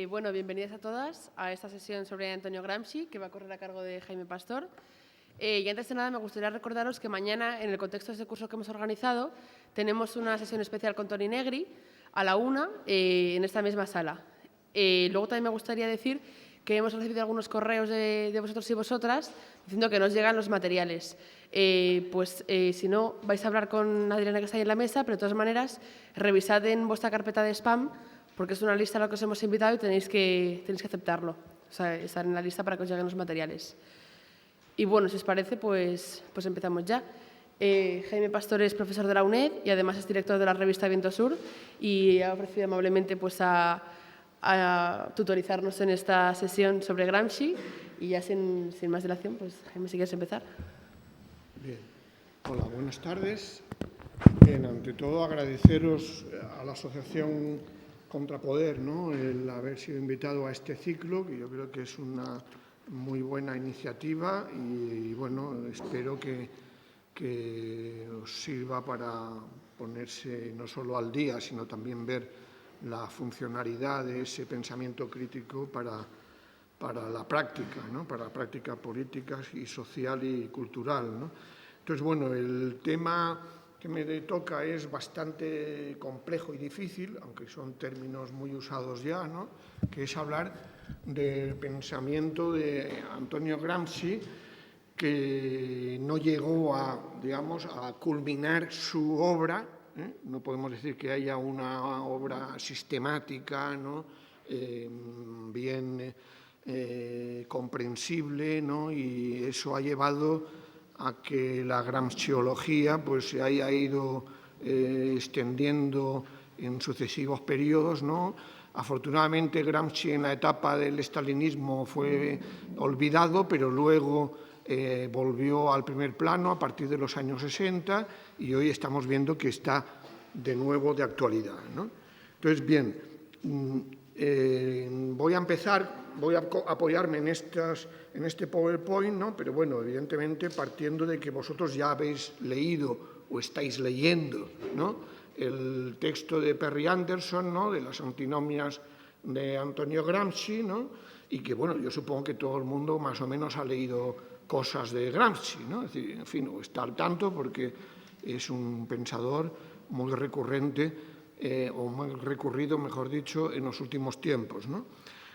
Bueno, bienvenidas a todas a esta sesión sobre Antonio Gramsci, que va a correr a cargo de Jaime Pastor. Y antes de nada, me gustaría recordaros que mañana, en el contexto de este curso que hemos organizado, tenemos una sesión especial con Toni Negri a la 1 en esta misma sala. Luego también me gustaría decir que hemos recibido algunos correos de vosotros y vosotras diciendo que nos llegan los materiales. Si no, vais a hablar con Adriana, que está ahí en la mesa, pero de todas maneras, revisad en vuestra carpeta de spam, porque es una lista a la que os hemos invitado y tenéis que aceptarlo. O sea, estar en la lista para que os lleguen los materiales. Y bueno, si os parece, pues empezamos ya. Jaime Pastor es profesor de la UNED y además es director de la revista Viento Sur y ha ofrecido amablemente a tutorizarnos en esta sesión sobre Gramsci. Y ya sin más dilación, pues Jaime, si quieres empezar. Bien. Hola, buenas tardes. Bien, ante todo agradeceros a la Asociación Contrapoder, ¿no?, el haber sido invitado a este ciclo, que yo creo que es una muy buena iniciativa y bueno, espero que os sirva para ponerse no solo al día, sino también ver la funcionalidad de ese pensamiento crítico para la práctica, ¿no?, para la práctica política y social y cultural, ¿no? Entonces, bueno, el tema que me toca es bastante complejo y difícil, aunque son términos muy usados ya, ¿no?, que es hablar del pensamiento de Antonio Gramsci, que no llegó a culminar su obra, ¿eh? No podemos decir que haya una obra sistemática, ¿no?, bien comprensible, ¿no?, y eso ha llevado a que la gramsciología pues, se haya ido extendiendo en sucesivos periodos, ¿no? Afortunadamente, Gramsci en la etapa del estalinismo fue olvidado, pero luego volvió al primer plano a partir de los años 60 y hoy estamos viendo que está de nuevo de actualidad, ¿no? Entonces, bien, voy a apoyarme en este PowerPoint, ¿no?, pero bueno, evidentemente partiendo de que vosotros ya habéis leído o estáis leyendo, ¿no?, el texto de Perry Anderson, ¿no?, de las antinomias de Antonio Gramsci, ¿no?, y que, bueno, yo supongo que todo el mundo más o menos ha leído cosas de Gramsci, ¿no? Es decir, en fin, o está al tanto porque es un pensador muy recurrente, o muy recurrido, mejor dicho, en los últimos tiempos, ¿no?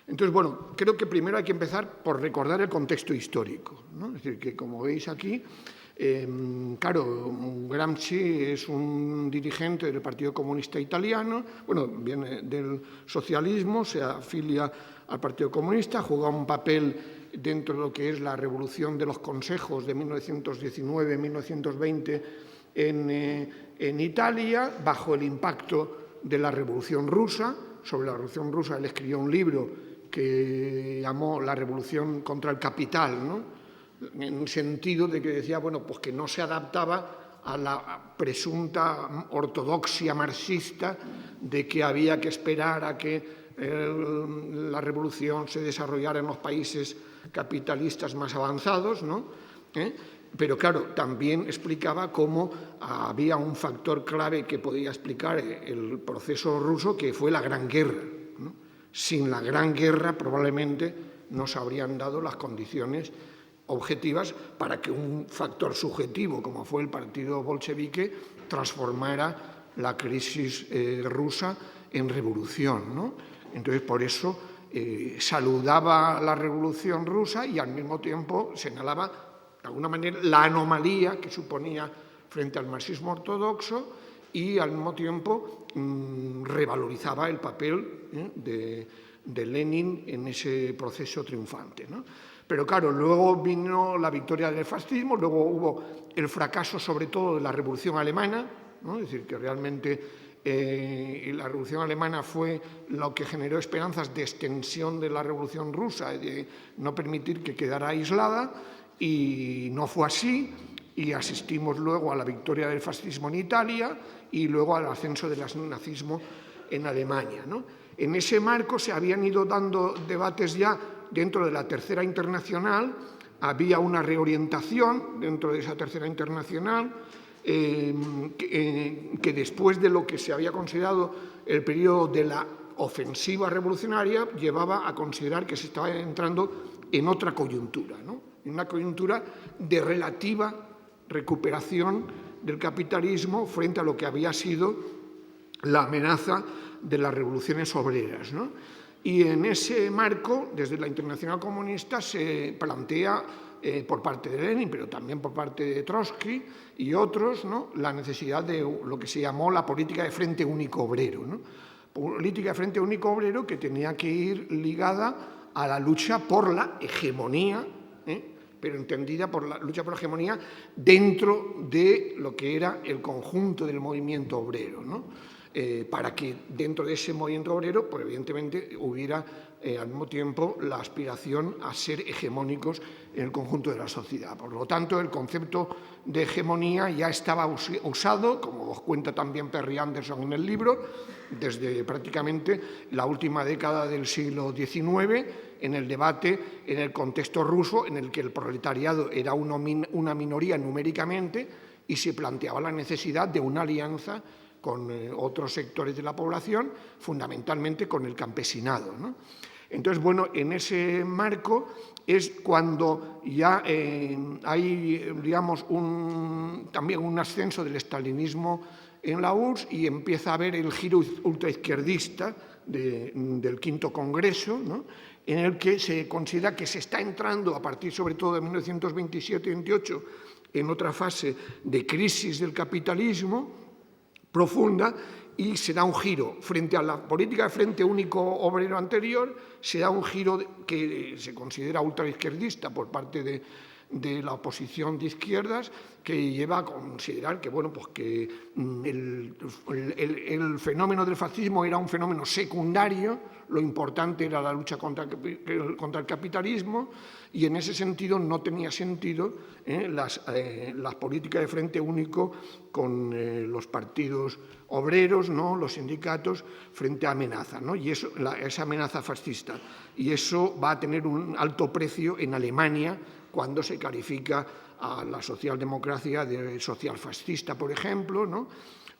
Entonces, bueno, creo que primero hay que empezar por recordar el contexto histórico, ¿no? Es decir, que como veis aquí, claro, Gramsci es un dirigente del Partido Comunista Italiano, bueno, viene del socialismo, se afilia al Partido Comunista, juega un papel dentro de lo que es la revolución de los consejos de 1919-1920 en Italia, bajo el impacto de la Revolución Rusa. Sobre la Revolución Rusa él escribió un libro que llamó La Revolución contra el Capital, ¿no?, en el sentido de que decía, bueno, pues que no se adaptaba a la presunta ortodoxia marxista de que había que esperar a que la revolución se desarrollara en los países capitalistas más avanzados, ¿no? Pero claro, también explicaba cómo había un factor clave que podía explicar el proceso ruso, que fue la Gran Guerra, ¿no? Sin la Gran Guerra probablemente no se habrían dado las condiciones objetivas para que un factor subjetivo, como fue el partido bolchevique, transformara la crisis rusa en revolución, ¿no? Entonces, por eso saludaba la revolución rusa y al mismo tiempo señalaba, de alguna manera, la anomalía que suponía frente al marxismo ortodoxo y al mismo tiempo revalorizaba el papel de Lenin en ese proceso triunfante, ¿no? Pero claro, luego vino la victoria del fascismo, luego hubo el fracaso sobre todo de la Revolución Alemana, ¿no? Es decir, que realmente la Revolución Alemana fue lo que generó esperanzas de extensión de la Revolución Rusa, de no permitir que quedara aislada, y no fue así, y asistimos luego a la victoria del fascismo en Italia y luego al ascenso del nazismo en Alemania, ¿no? En ese marco se habían ido dando debates ya dentro de la Tercera Internacional, había una reorientación dentro de esa Tercera Internacional, que después de lo que se había considerado el periodo de la ofensiva revolucionaria llevaba a considerar que se estaba entrando en otra coyuntura, ¿no? En una coyuntura de relativa recuperación del capitalismo frente a lo que había sido la amenaza de las revoluciones obreras, ¿no? Y en ese marco, desde la Internacional Comunista, se plantea por parte de Lenin, pero también por parte de Trotsky y otros, ¿no?, la necesidad de lo que se llamó la política de Frente Único Obrero, ¿no? Política de Frente Único Obrero que tenía que ir ligada a la lucha por la hegemonía, pero entendida por la lucha por la hegemonía dentro de lo que era el conjunto del movimiento obrero, ¿no? Para que dentro de ese movimiento obrero, pues evidentemente hubiera al mismo tiempo la aspiración a ser hegemónicos en el conjunto de la sociedad. Por lo tanto, el concepto de hegemonía ya estaba usado, como os cuenta también Perry Anderson en el libro, desde prácticamente la última década del siglo XIX, en el debate en el contexto ruso, en el que el proletariado era una minoría numéricamente y se planteaba la necesidad de una alianza con otros sectores de la población, fundamentalmente con el campesinado, ¿no? Entonces, bueno, en ese marco es cuando ya hay, digamos, también un ascenso del estalinismo en la URSS y empieza a haber el giro ultraizquierdista del Quinto Congreso, ¿no?, en el que se considera que se está entrando, a partir sobre todo de 1927-28, en otra fase de crisis del capitalismo profunda, y se da un giro frente a la política de Frente Único Obrero anterior, se da un giro que se considera ultraizquierdista por parte de la oposición de izquierdas, que lleva a considerar que, bueno, pues que el fenómeno del fascismo era un fenómeno secundario, lo importante era la lucha contra el capitalismo, y en ese sentido no tenía sentido las políticas de Frente Único con los partidos obreros, ¿no?, los sindicatos, frente a amenaza, ¿no?, y esa amenaza fascista. Y eso va a tener un alto precio en Alemania cuando se califica a la socialdemocracia de socialfascista, por ejemplo, ¿no?,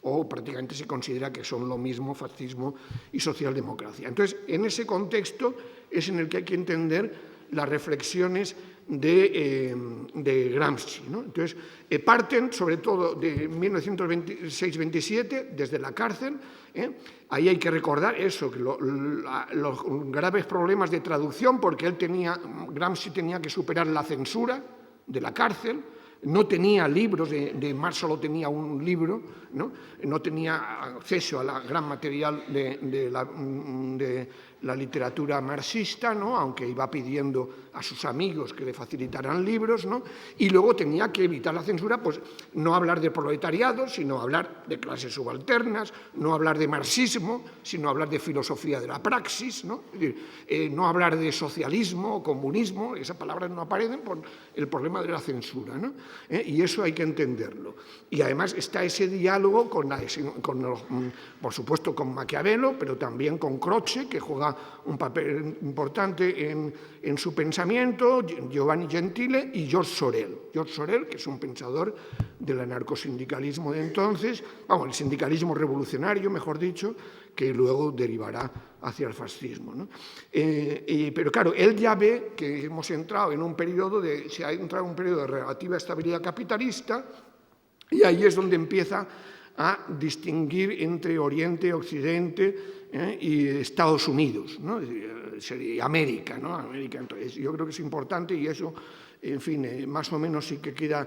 o prácticamente se considera que son lo mismo fascismo y socialdemocracia. Entonces, en ese contexto es en el que hay que entender las reflexiones de Gramsci, ¿no? Entonces, parten sobre todo de 1926-27, desde la cárcel. Ahí hay que recordar eso, que los graves problemas de traducción, porque Gramsci tenía que superar la censura de la cárcel. No tenía libros, de Marx solo tenía un libro, no tenía acceso a la gran material de la literatura marxista, ¿no?, aunque iba pidiendo a sus amigos que le facilitaran libros, ¿no?, y luego tenía que evitar la censura, pues no hablar de proletariado, sino hablar de clases subalternas, no hablar de marxismo, sino hablar de filosofía de la praxis, ¿no? Es decir, no hablar de socialismo o comunismo, esas palabras no aparecen por el problema de la censura, ¿no? Y eso hay que entenderlo. Y además está ese diálogo por supuesto con Maquiavelo, pero también con Croce, que juega un papel importante en su pensamiento, Giovanni Gentile y Georges Sorel. Georges Sorel, que es un pensador del anarcosindicalismo de entonces, el sindicalismo revolucionario, mejor dicho, que luego derivará hacia el fascismo, ¿no? Pero claro, él ya ve que hemos entrado en un periodo de relativa estabilidad capitalista, y ahí es donde empieza a distinguir entre Oriente, Occidente y Estados Unidos, ¿no? Y América, ¿no? América. Entonces, yo creo que es importante, y eso, en fin, más o menos sí que queda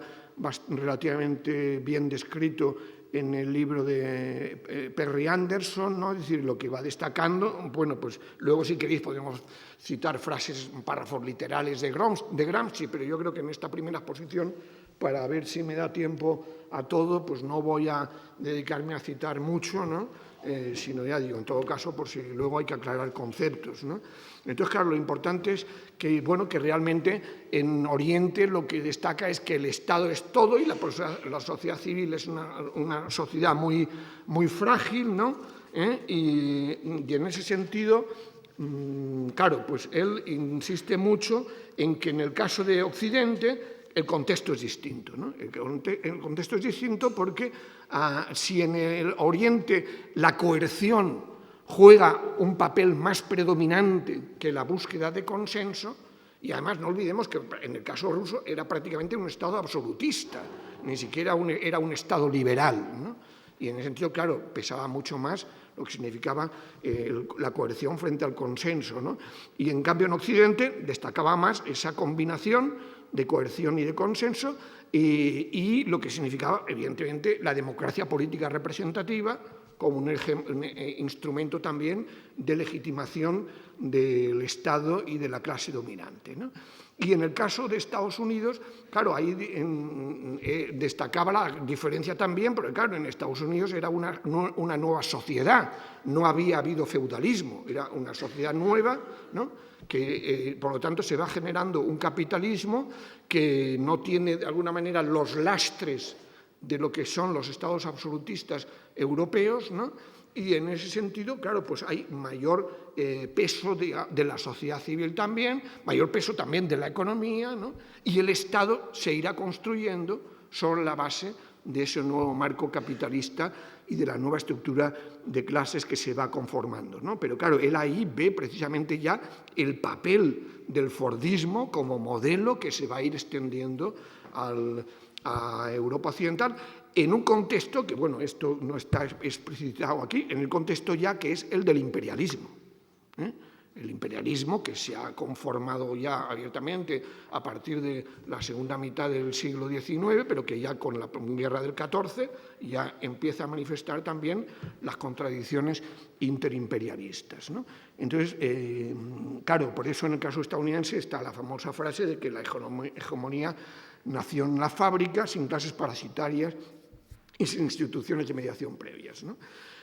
relativamente bien descrito en el libro de Perry Anderson, ¿no? Es decir, lo que va destacando. Bueno, pues luego, si queréis, podemos citar frases, párrafos literales de Gramsci, pero yo creo que en esta primera exposición, para ver si me da tiempo a todo, pues no voy a dedicarme a citar mucho, ¿no? Sino, ya digo, en todo caso, por si luego hay que aclarar conceptos, ¿no? Entonces, claro, lo importante es que, bueno, que realmente en Oriente lo que destaca es que el Estado es todo y la sociedad civil es una sociedad muy, muy frágil, ¿no? Y en ese sentido, claro, pues él insiste mucho en que en el caso de Occidente el contexto es distinto, ¿no? El contexto es distinto porque si en el Oriente la coerción juega un papel más predominante que la búsqueda de consenso, y además no olvidemos que en el caso ruso era prácticamente un Estado absolutista, ni siquiera era un Estado liberal, ¿no? Y en ese sentido, claro, pesaba mucho más lo que significaba la coerción frente al consenso, ¿no? Y en cambio en Occidente destacaba más esa combinación de coerción y de consenso y lo que significaba, evidentemente, la democracia política representativa como un instrumento también de legitimación del Estado y de la clase dominante, ¿no? Y en el caso de Estados Unidos, claro, ahí destacaba la diferencia también, porque claro, en Estados Unidos era una nueva sociedad, no había habido feudalismo, era una sociedad nueva, ¿no? Que por lo tanto se va generando un capitalismo que no tiene de alguna manera los lastres de lo que son los estados absolutistas europeos, ¿no? Y en ese sentido, claro, pues hay mayor peso de la sociedad civil también, mayor peso también de la economía, ¿no? Y el Estado se irá construyendo sobre la base de ese nuevo marco capitalista y de la nueva estructura de clases que se va conformando, ¿no? Pero claro, él ahí ve precisamente ya el papel del fordismo como modelo que se va a ir extendiendo a Europa Occidental, en un contexto que, bueno, esto no está explicitado aquí, en el contexto ya que es el del imperialismo, ¿eh? El imperialismo que se ha conformado ya abiertamente a partir de la segunda mitad del siglo XIX, pero que ya con la guerra del XIV ya empieza a manifestar también las contradicciones interimperialistas, ¿no? Entonces, claro, por eso en el caso estadounidense está la famosa frase de que la hegemonía nació en la fábrica, sin clases parasitarias y sin instituciones de mediación previas, ¿no?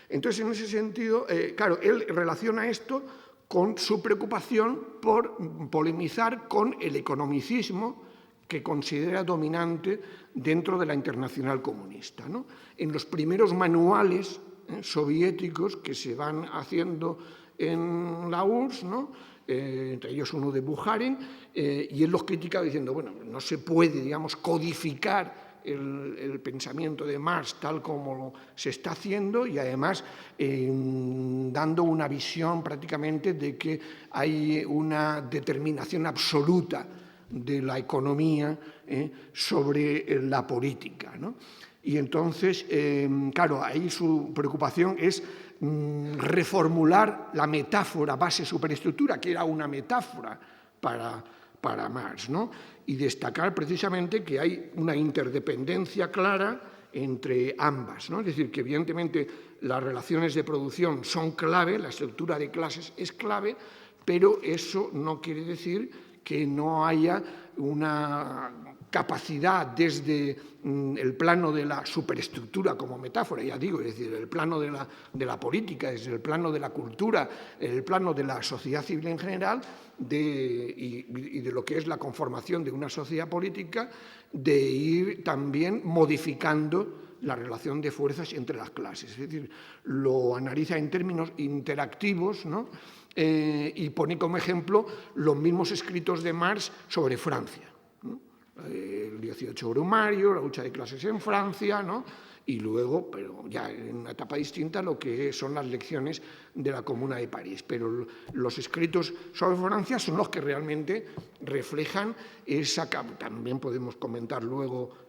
Entonces, en ese sentido, claro, él relaciona esto con su preocupación por polemizar con el economicismo que considera dominante dentro de la Internacional Comunista, ¿no? En los primeros manuales soviéticos que se van haciendo en la URSS, ¿no? Entre ellos uno de Bukharin, y él los critica diciendo, bueno, no se puede, digamos, codificar el pensamiento de Marx tal como se está haciendo y además dando una visión prácticamente de que hay una determinación absoluta de la economía sobre la política, ¿no? Y entonces, claro, ahí su preocupación es reformular la metáfora base-superestructura, que era una metáfora para Marx, ¿no? Y destacar precisamente que hay una interdependencia clara entre ambas, ¿no? Es decir, que evidentemente las relaciones de producción son clave, la estructura de clases es clave, pero eso no quiere decir que no haya una capacidad desde el plano de la superestructura como metáfora, ya digo, es decir, el plano de la política, desde el plano de la cultura, el plano de la sociedad civil en general y de lo que es la conformación de una sociedad política, de ir también modificando la relación de fuerzas entre las clases. Es decir, lo analiza en términos interactivos, ¿no? Y pone como ejemplo los mismos escritos de Marx sobre Francia, ¿no? El 18 Brumario, la lucha de clases en Francia, ¿no? Y luego, pero ya en una etapa distinta, lo que son las lecciones de la Comuna de París. Pero los escritos sobre Francia son los que realmente reflejan esa... También podemos comentar luego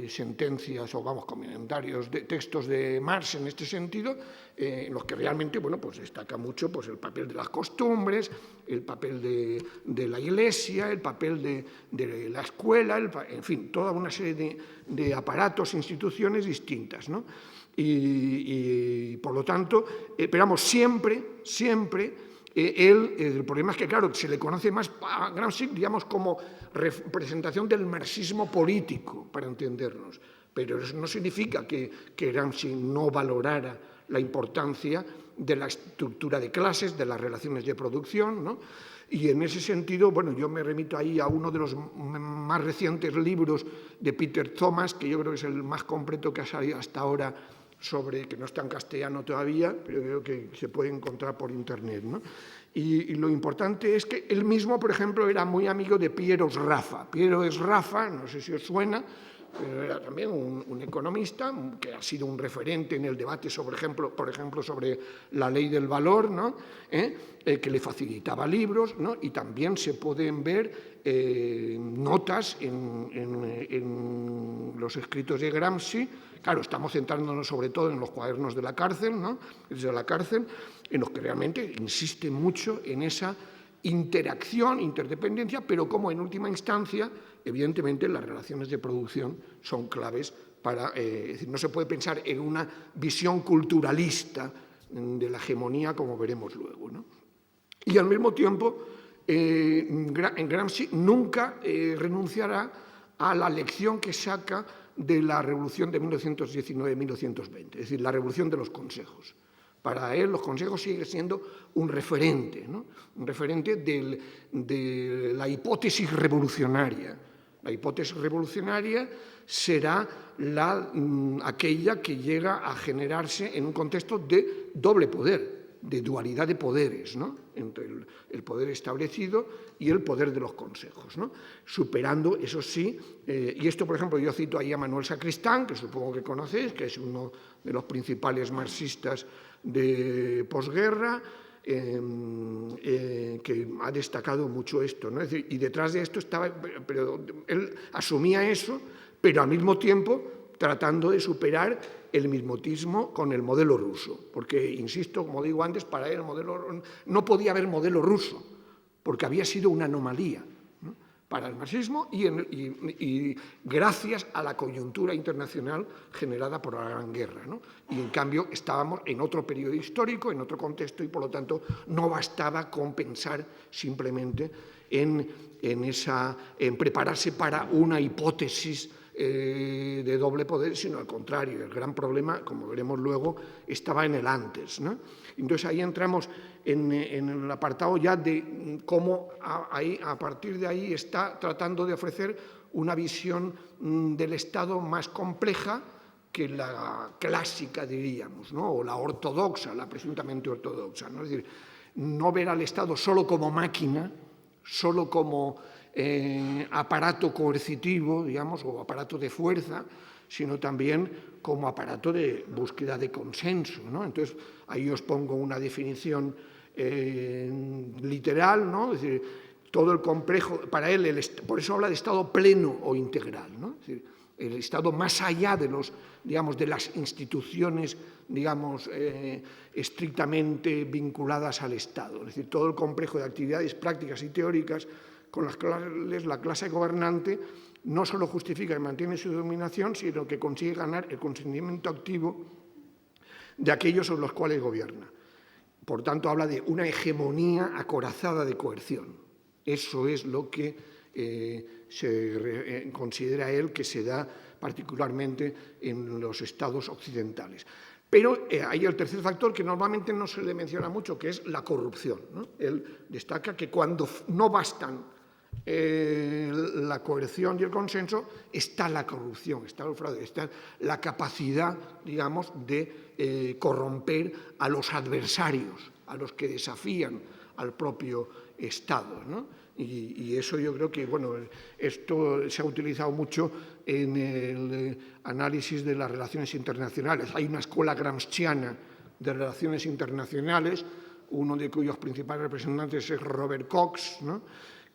sentencias o, vamos, comentarios de textos de Marx en este sentido, en los que realmente, bueno, pues destaca mucho pues, el papel de las costumbres, el papel de la Iglesia, el papel de la escuela, en fin, toda una serie de aparatos, instituciones distintas, ¿no? Y por lo tanto, esperamos siempre, el problema es que, claro, se le conoce más a Gramsci, digamos, como representación del marxismo político, para entendernos. Pero eso no significa que Gramsci no valorara la importancia de la estructura de clases, de las relaciones de producción, ¿no? Y en ese sentido, bueno, yo me remito ahí a uno de los más recientes libros de Peter Thomas, que yo creo que es el más completo que ha salido hasta ahora sobre, que no está en castellano todavía, pero creo que se puede encontrar por internet, ¿no? Y lo importante es que él mismo, por ejemplo, era muy amigo de Piero Sraffa. Piero Sraffa, no sé si os suena, pero era también un economista que ha sido un referente en el debate, por ejemplo, sobre la ley del valor, ¿no? Que le facilitaba libros, ¿no? Y también se pueden ver notas en los escritos de Gramsci. Claro, estamos centrándonos sobre todo en los cuadernos de la cárcel, ¿no? Desde la cárcel, en los que realmente insiste mucho en esa interacción, interdependencia, pero como en última instancia, evidentemente, las relaciones de producción son claves para... es decir, no se puede pensar en una visión culturalista de la hegemonía, como veremos luego, ¿no? Y al mismo tiempo, Gramsci nunca renunciará a la lección que saca de la revolución de 1919-1920, es decir, la revolución de los consejos. Para él, los consejos siguen siendo un referente, ¿no? Un referente de la hipótesis revolucionaria. La hipótesis revolucionaria será aquella que llega a generarse en un contexto de doble poder, de dualidad de poderes, ¿no? Entre el poder establecido y el poder de los consejos, ¿no? Superando, eso sí, y esto, por ejemplo, yo cito ahí a Manuel Sacristán, que supongo que conocéis, que es uno de los principales marxistas de posguerra, que ha destacado mucho esto, ¿no? Es decir, y detrás de esto estaba, pero él asumía eso, pero al mismo tiempo tratando de superar el mismotismo con el modelo ruso, porque, insisto, como digo antes, para él no podía haber modelo ruso, porque había sido una anomalía, ¿no? Para el marxismo y gracias a la coyuntura internacional generada por la Gran Guerra, ¿no? Y en cambio estábamos en otro periodo histórico, en otro contexto, y por lo tanto no bastaba con pensar simplemente en prepararse para una hipótesis de doble poder, sino al contrario. El gran problema, como veremos luego, estaba en el antes, ¿no? Entonces ahí entramos en el apartado ya de cómo a partir de ahí está tratando de ofrecer una visión del Estado más compleja que la clásica, diríamos, ¿no? O la ortodoxa, la presuntamente ortodoxa, ¿no? Es decir, no ver al Estado solo como máquina, solo como aparato coercitivo, digamos, o aparato de fuerza, sino también como aparato de búsqueda de consenso, ¿no? Entonces, ahí os pongo una definición literal, ¿no? Es decir, todo el complejo, para él, por eso habla de Estado pleno o integral, ¿no? Es decir, el Estado más allá de de las instituciones, digamos, estrictamente vinculadas al Estado. Es decir, todo el complejo de actividades prácticas y teóricas con las cuales la clase gobernante no solo justifica y mantiene su dominación, sino que consigue ganar el consentimiento activo de aquellos sobre los cuales gobierna. Por tanto, habla de una hegemonía acorazada de coerción. Eso es lo que considera él que se da particularmente en los estados occidentales. Pero hay el tercer factor que normalmente no se le menciona mucho, que es la corrupción, ¿no? Él destaca que cuando no bastan la coerción y el consenso, está la corrupción, está el fraude, está la capacidad, digamos, de corromper a los adversarios, a los que desafían al propio Estado, ¿no? Y eso yo creo que, bueno, esto se ha utilizado mucho en el análisis de las relaciones internacionales. Hay una escuela gramsciana de relaciones internacionales, uno de cuyos principales representantes es Robert Cox, ¿no?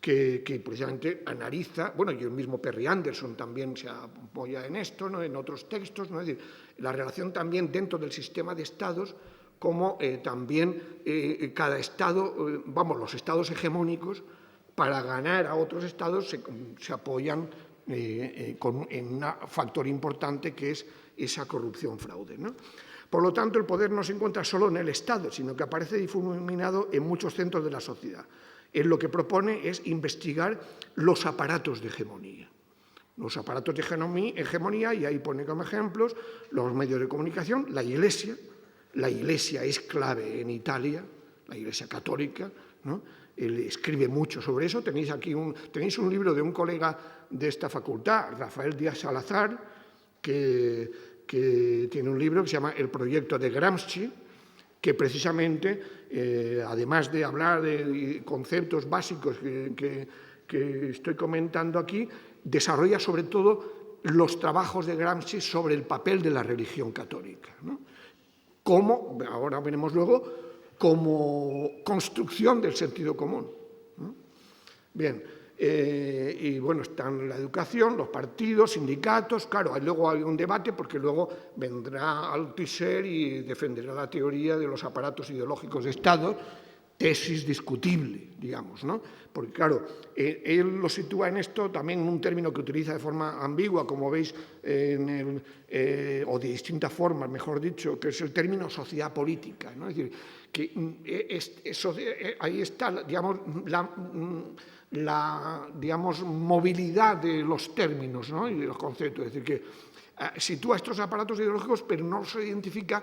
que precisamente analiza, bueno, y el mismo Perry Anderson también se apoya en esto, ¿no? En otros textos, ¿no? Es decir, la relación también dentro del sistema de estados, como también cada estado, los estados hegemónicos, para ganar a otros estados se apoyan en un factor importante que es esa corrupción-fraude, ¿no? Por lo tanto, el poder no se encuentra solo en el Estado, sino que aparece difuminado en muchos centros de la sociedad. Él lo que propone es investigar los aparatos de hegemonía. Los aparatos de hegemonía, y ahí pone como ejemplos los medios de comunicación, la Iglesia. La Iglesia es clave en Italia, la Iglesia católica, ¿no? Él escribe mucho sobre eso. Tenéis un libro de un colega de esta facultad, Rafael Díaz Salazar, que tiene un libro que se llama El proyecto de Gramsci, que precisamente, además de hablar de conceptos básicos que estoy comentando aquí, desarrolla sobre todo los trabajos de Gramsci sobre el papel de la religión católica, ¿no? Como, ahora veremos luego, como construcción del sentido común, ¿no? Bien, y bueno, están la educación, los partidos, sindicatos, claro, luego hay un debate porque luego vendrá Althusser y defenderá la teoría de los aparatos ideológicos de Estado, tesis discutible, digamos, ¿no? Porque, claro, él lo sitúa en esto también en un término que utiliza de forma ambigua, como veis, o de distintas formas, mejor dicho, que es el término sociedad política, ¿no? Es decir, que ahí está, digamos, digamos, movilidad de los términos, ¿no? Y de los conceptos. Es decir, que sitúa estos aparatos ideológicos, pero no se identifica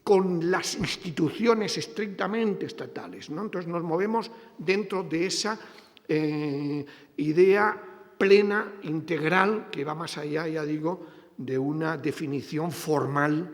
con las instituciones estrictamente estatales, ¿no? Entonces nos movemos dentro de esa idea plena, integral, que va más allá, ya digo, de una definición formal,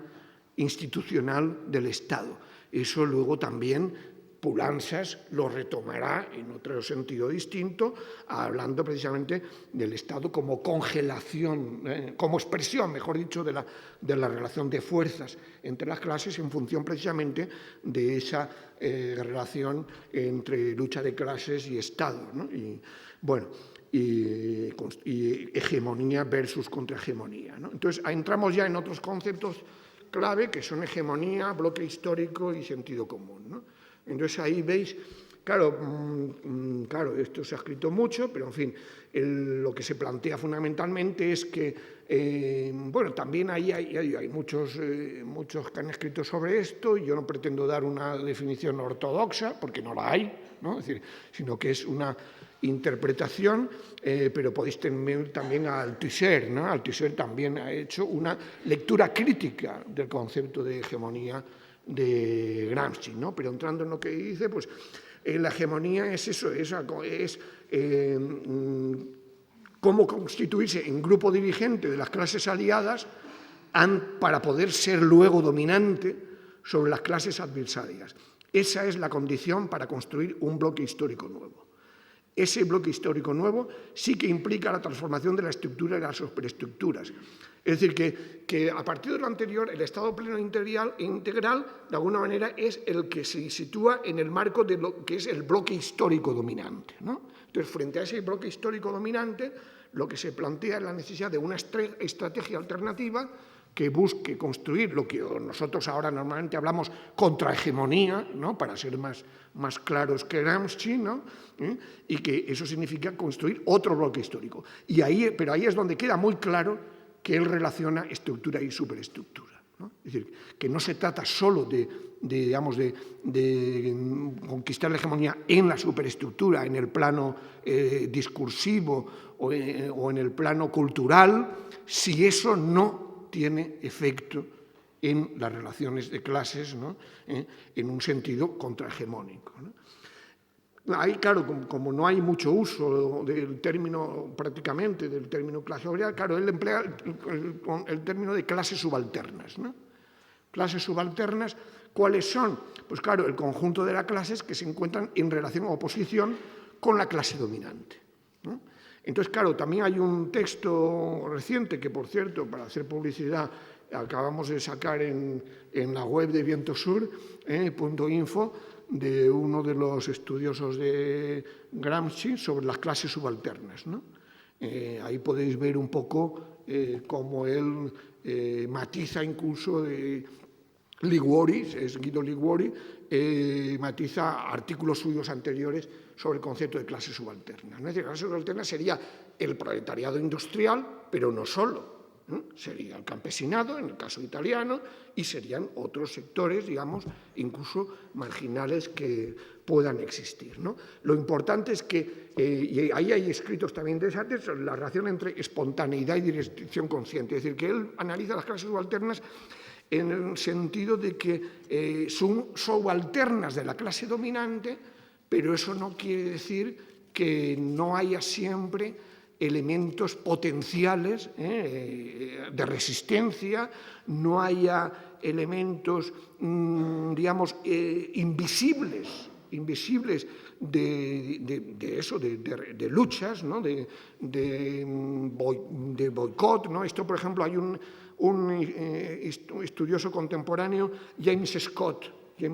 institucional del Estado. Eso luego también Poulantzas lo retomará en otro sentido distinto, hablando precisamente del Estado como congelación, como expresión, mejor dicho, de la relación de fuerzas entre las clases en función precisamente de esa relación entre lucha de clases y Estado, ¿no? Y, bueno, y hegemonía versus contrahegemonía, ¿no? Entonces, entramos ya en otros conceptos clave que son hegemonía, bloque histórico y sentido común, ¿no? Entonces ahí veis, claro, esto se ha escrito mucho, pero en fin, lo que se plantea fundamentalmente es que, bueno, también ahí hay muchos que han escrito sobre esto, y yo no pretendo dar una definición ortodoxa, porque no la hay, ¿no? Es decir, sino que es una interpretación, pero podéis tener también a Althusser, ¿no? Althusser también ha hecho una lectura crítica del concepto de hegemonía de Gramsci, ¿no? Pero entrando en lo que dice, pues la hegemonía es eso, es cómo constituirse en grupo dirigente de las clases aliadas para poder ser luego dominante sobre las clases adversarias. Esa es la condición para construir un bloque histórico nuevo. Ese bloque histórico nuevo sí que implica la transformación de la estructura y las superestructuras. Es decir, que a partir de lo anterior, el Estado pleno integral, de alguna manera, es el que se sitúa en el marco de lo que es el bloque histórico dominante, ¿no? Entonces, frente a ese bloque histórico dominante, lo que se plantea es la necesidad de una estrategia alternativa que busque construir lo que nosotros ahora normalmente hablamos contrahegemonía, ¿no? Para ser más claros que Gramsci, ¿no? Y que eso significa construir otro bloque histórico. Pero ahí es donde queda muy claro que él relaciona estructura y superestructura, ¿no? Es decir, que no se trata solo de conquistar la hegemonía en la superestructura, en el plano discursivo o en el plano cultural, si eso no tiene efecto en las relaciones de clases, ¿no? En un sentido contrahegemónico, ¿no? Ahí, claro, como no hay mucho uso del término, prácticamente, del término clase obrera, claro, él emplea el término de clases subalternas, ¿no? Clases subalternas, ¿cuáles son? Pues claro, el conjunto de las clases que se encuentran en relación o oposición con la clase dominante, ¿no? Entonces, claro, también hay un texto reciente que, por cierto, para hacer publicidad, acabamos de sacar en la web de Viento Sur, .info, de uno de los estudiosos de Gramsci sobre las clases subalternas, ¿no? Ahí podéis ver un poco cómo él matiza incluso de Liguori, es Guido Liguori, matiza artículos suyos anteriores sobre el concepto de clase subalterna, ¿no? Es decir, la clase subalterna sería el proletariado industrial, pero no solo, ¿no? Sería el campesinado, en el caso italiano, y serían otros sectores, digamos, incluso marginales que puedan existir, ¿no? Lo importante es que, y ahí hay escritos también interesantes, la relación entre espontaneidad y dirección consciente, es decir, que él analiza las clases subalternas en el sentido de que son subalternas de la clase dominante, pero eso no quiere decir que no haya siempre elementos potenciales de resistencia, no haya elementos, digamos, invisibles invisibles de luchas, ¿no? de boicot, ¿no? Esto, por ejemplo, hay un estudioso contemporáneo, James Scott, que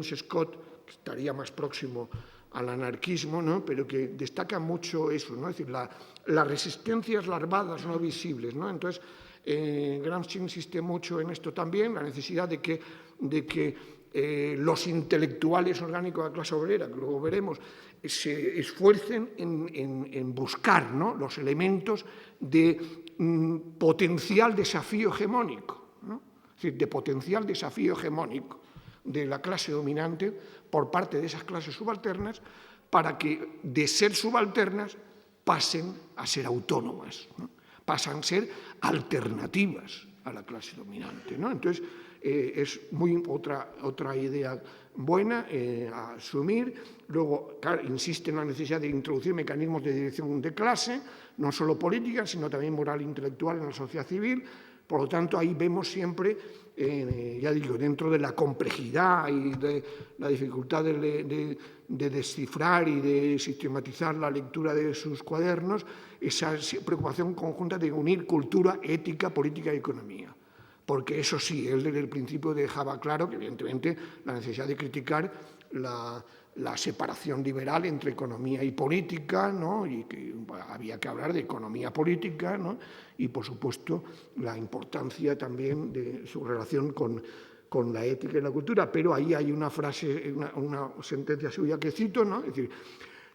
estaría más próximo al anarquismo, ¿no? Pero que destaca mucho eso, ¿no? Es decir, las resistencias larvadas no visibles, ¿no? Entonces, Gramsci insiste mucho en esto también, la necesidad de que los intelectuales orgánicos de la clase obrera, que luego veremos, se esfuercen en buscar, ¿no? Los elementos de potencial desafío hegemónico, ¿no? Es decir, de potencial desafío hegemónico de la clase dominante por parte de esas clases subalternas, para que de ser subalternas pasen a ser autónomas, ¿no? Pasan a ser alternativas a la clase dominante, ¿no? Entonces, es otra idea buena a asumir. Luego, claro, insiste en la necesidad de introducir mecanismos de dirección de clase, no solo política, sino también moral e intelectual en la sociedad civil. Por lo tanto, ahí vemos siempre, ya digo, dentro de la complejidad y de la dificultad de descifrar y de sistematizar la lectura de sus cuadernos, esa preocupación conjunta de unir cultura, ética, política y economía. Porque eso sí, él desde el principio dejaba claro que, evidentemente, la necesidad de criticar la separación liberal entre economía y política, ¿no? Y que había que hablar de economía política, ¿no? Y, por supuesto, la importancia también de su relación con la ética y la cultura. Pero ahí hay una frase, una sentencia suya que cito, ¿no? Es decir,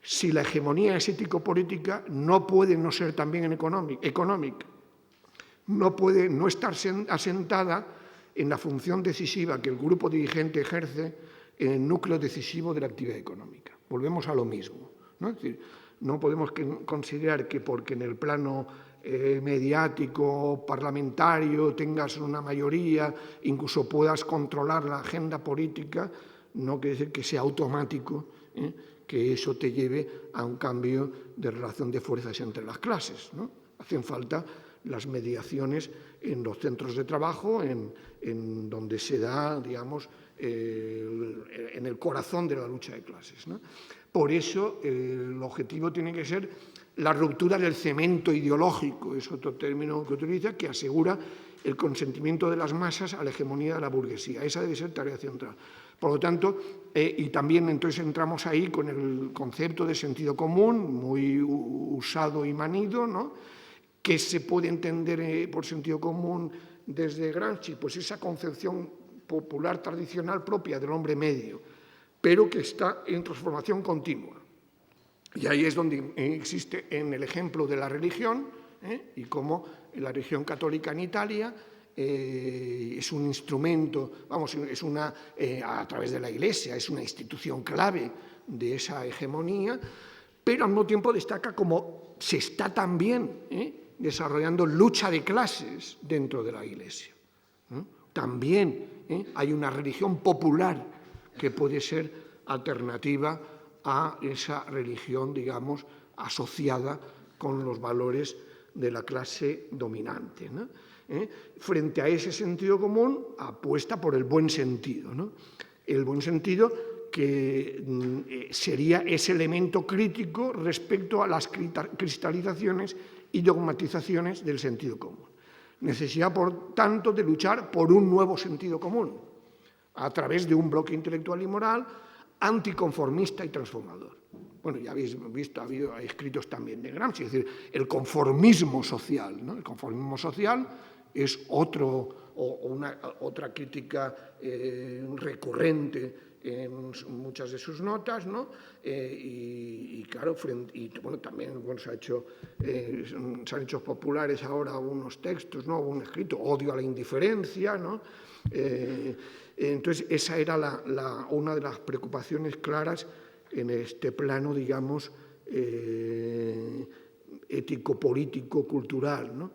si la hegemonía es ético-política, no puede no ser también económica. No puede no estar asentada en la función decisiva que el grupo dirigente ejerce en el núcleo decisivo de la actividad económica. Volvemos a lo mismo, ¿no? Es decir, no podemos considerar que porque en el plano mediático, parlamentario, tengas una mayoría, incluso puedas controlar la agenda política, no quiere decir que sea automático, que eso te lleve a un cambio de relación de fuerzas entre las clases, ¿no? Hacen falta las mediaciones en los centros de trabajo, en donde se da, digamos, en el corazón de la lucha de clases, ¿no? Por eso el objetivo tiene que ser la ruptura del cemento ideológico, es otro término que utiliza, que asegura el consentimiento de las masas a la hegemonía de la burguesía. Esa debe ser tarea central. Por lo tanto, y también entonces entramos ahí con el concepto de sentido común, muy usado y manido, ¿no? ¿Qué se puede entender por sentido común desde Gramsci? Pues esa concepción popular tradicional propia del hombre medio, pero que está en transformación continua. Y ahí es donde existe en el ejemplo de la religión, y cómo la religión católica en Italia es un instrumento, vamos, a través de la Iglesia, es una institución clave de esa hegemonía, pero al mismo tiempo destaca cómo se está también desarrollando lucha de clases dentro de la Iglesia. También hay una religión popular que puede ser alternativa a esa religión, digamos, asociada con los valores de la clase dominante, ¿no? Frente a ese sentido común, apuesta por el buen sentido, ¿no? El buen sentido que sería ese elemento crítico respecto a las cristalizaciones y dogmatizaciones del sentido común. Necesidad, por tanto, de luchar por un nuevo sentido común, a través de un bloque intelectual y moral anticonformista y transformador. Bueno, ya habéis visto, ha habido escritos también de Gramsci, es decir, el conformismo social, ¿no? El conformismo social es otra crítica recurrente en muchas de sus notas, ¿no? Claro, bueno, también se han hecho populares ahora unos textos, ¿no? Un escrito, Odio a la indiferencia, ¿no? Entonces, esa era una de las preocupaciones claras en este plano, digamos, ético-político, cultural, ¿no?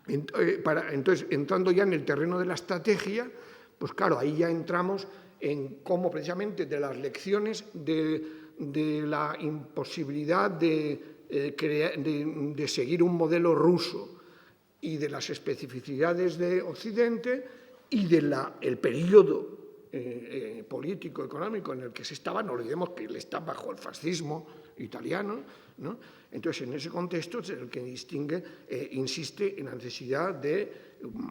Entonces, entrando ya en el terreno de la estrategia, pues claro, ahí ya entramos en cómo precisamente de las lecciones de la imposibilidad de seguir un modelo ruso y de las especificidades de Occidente y del periodo político, económico en el que se estaba, no olvidemos que él está bajo el fascismo italiano, ¿no? Entonces, en ese contexto es el que distingue, insiste en la necesidad de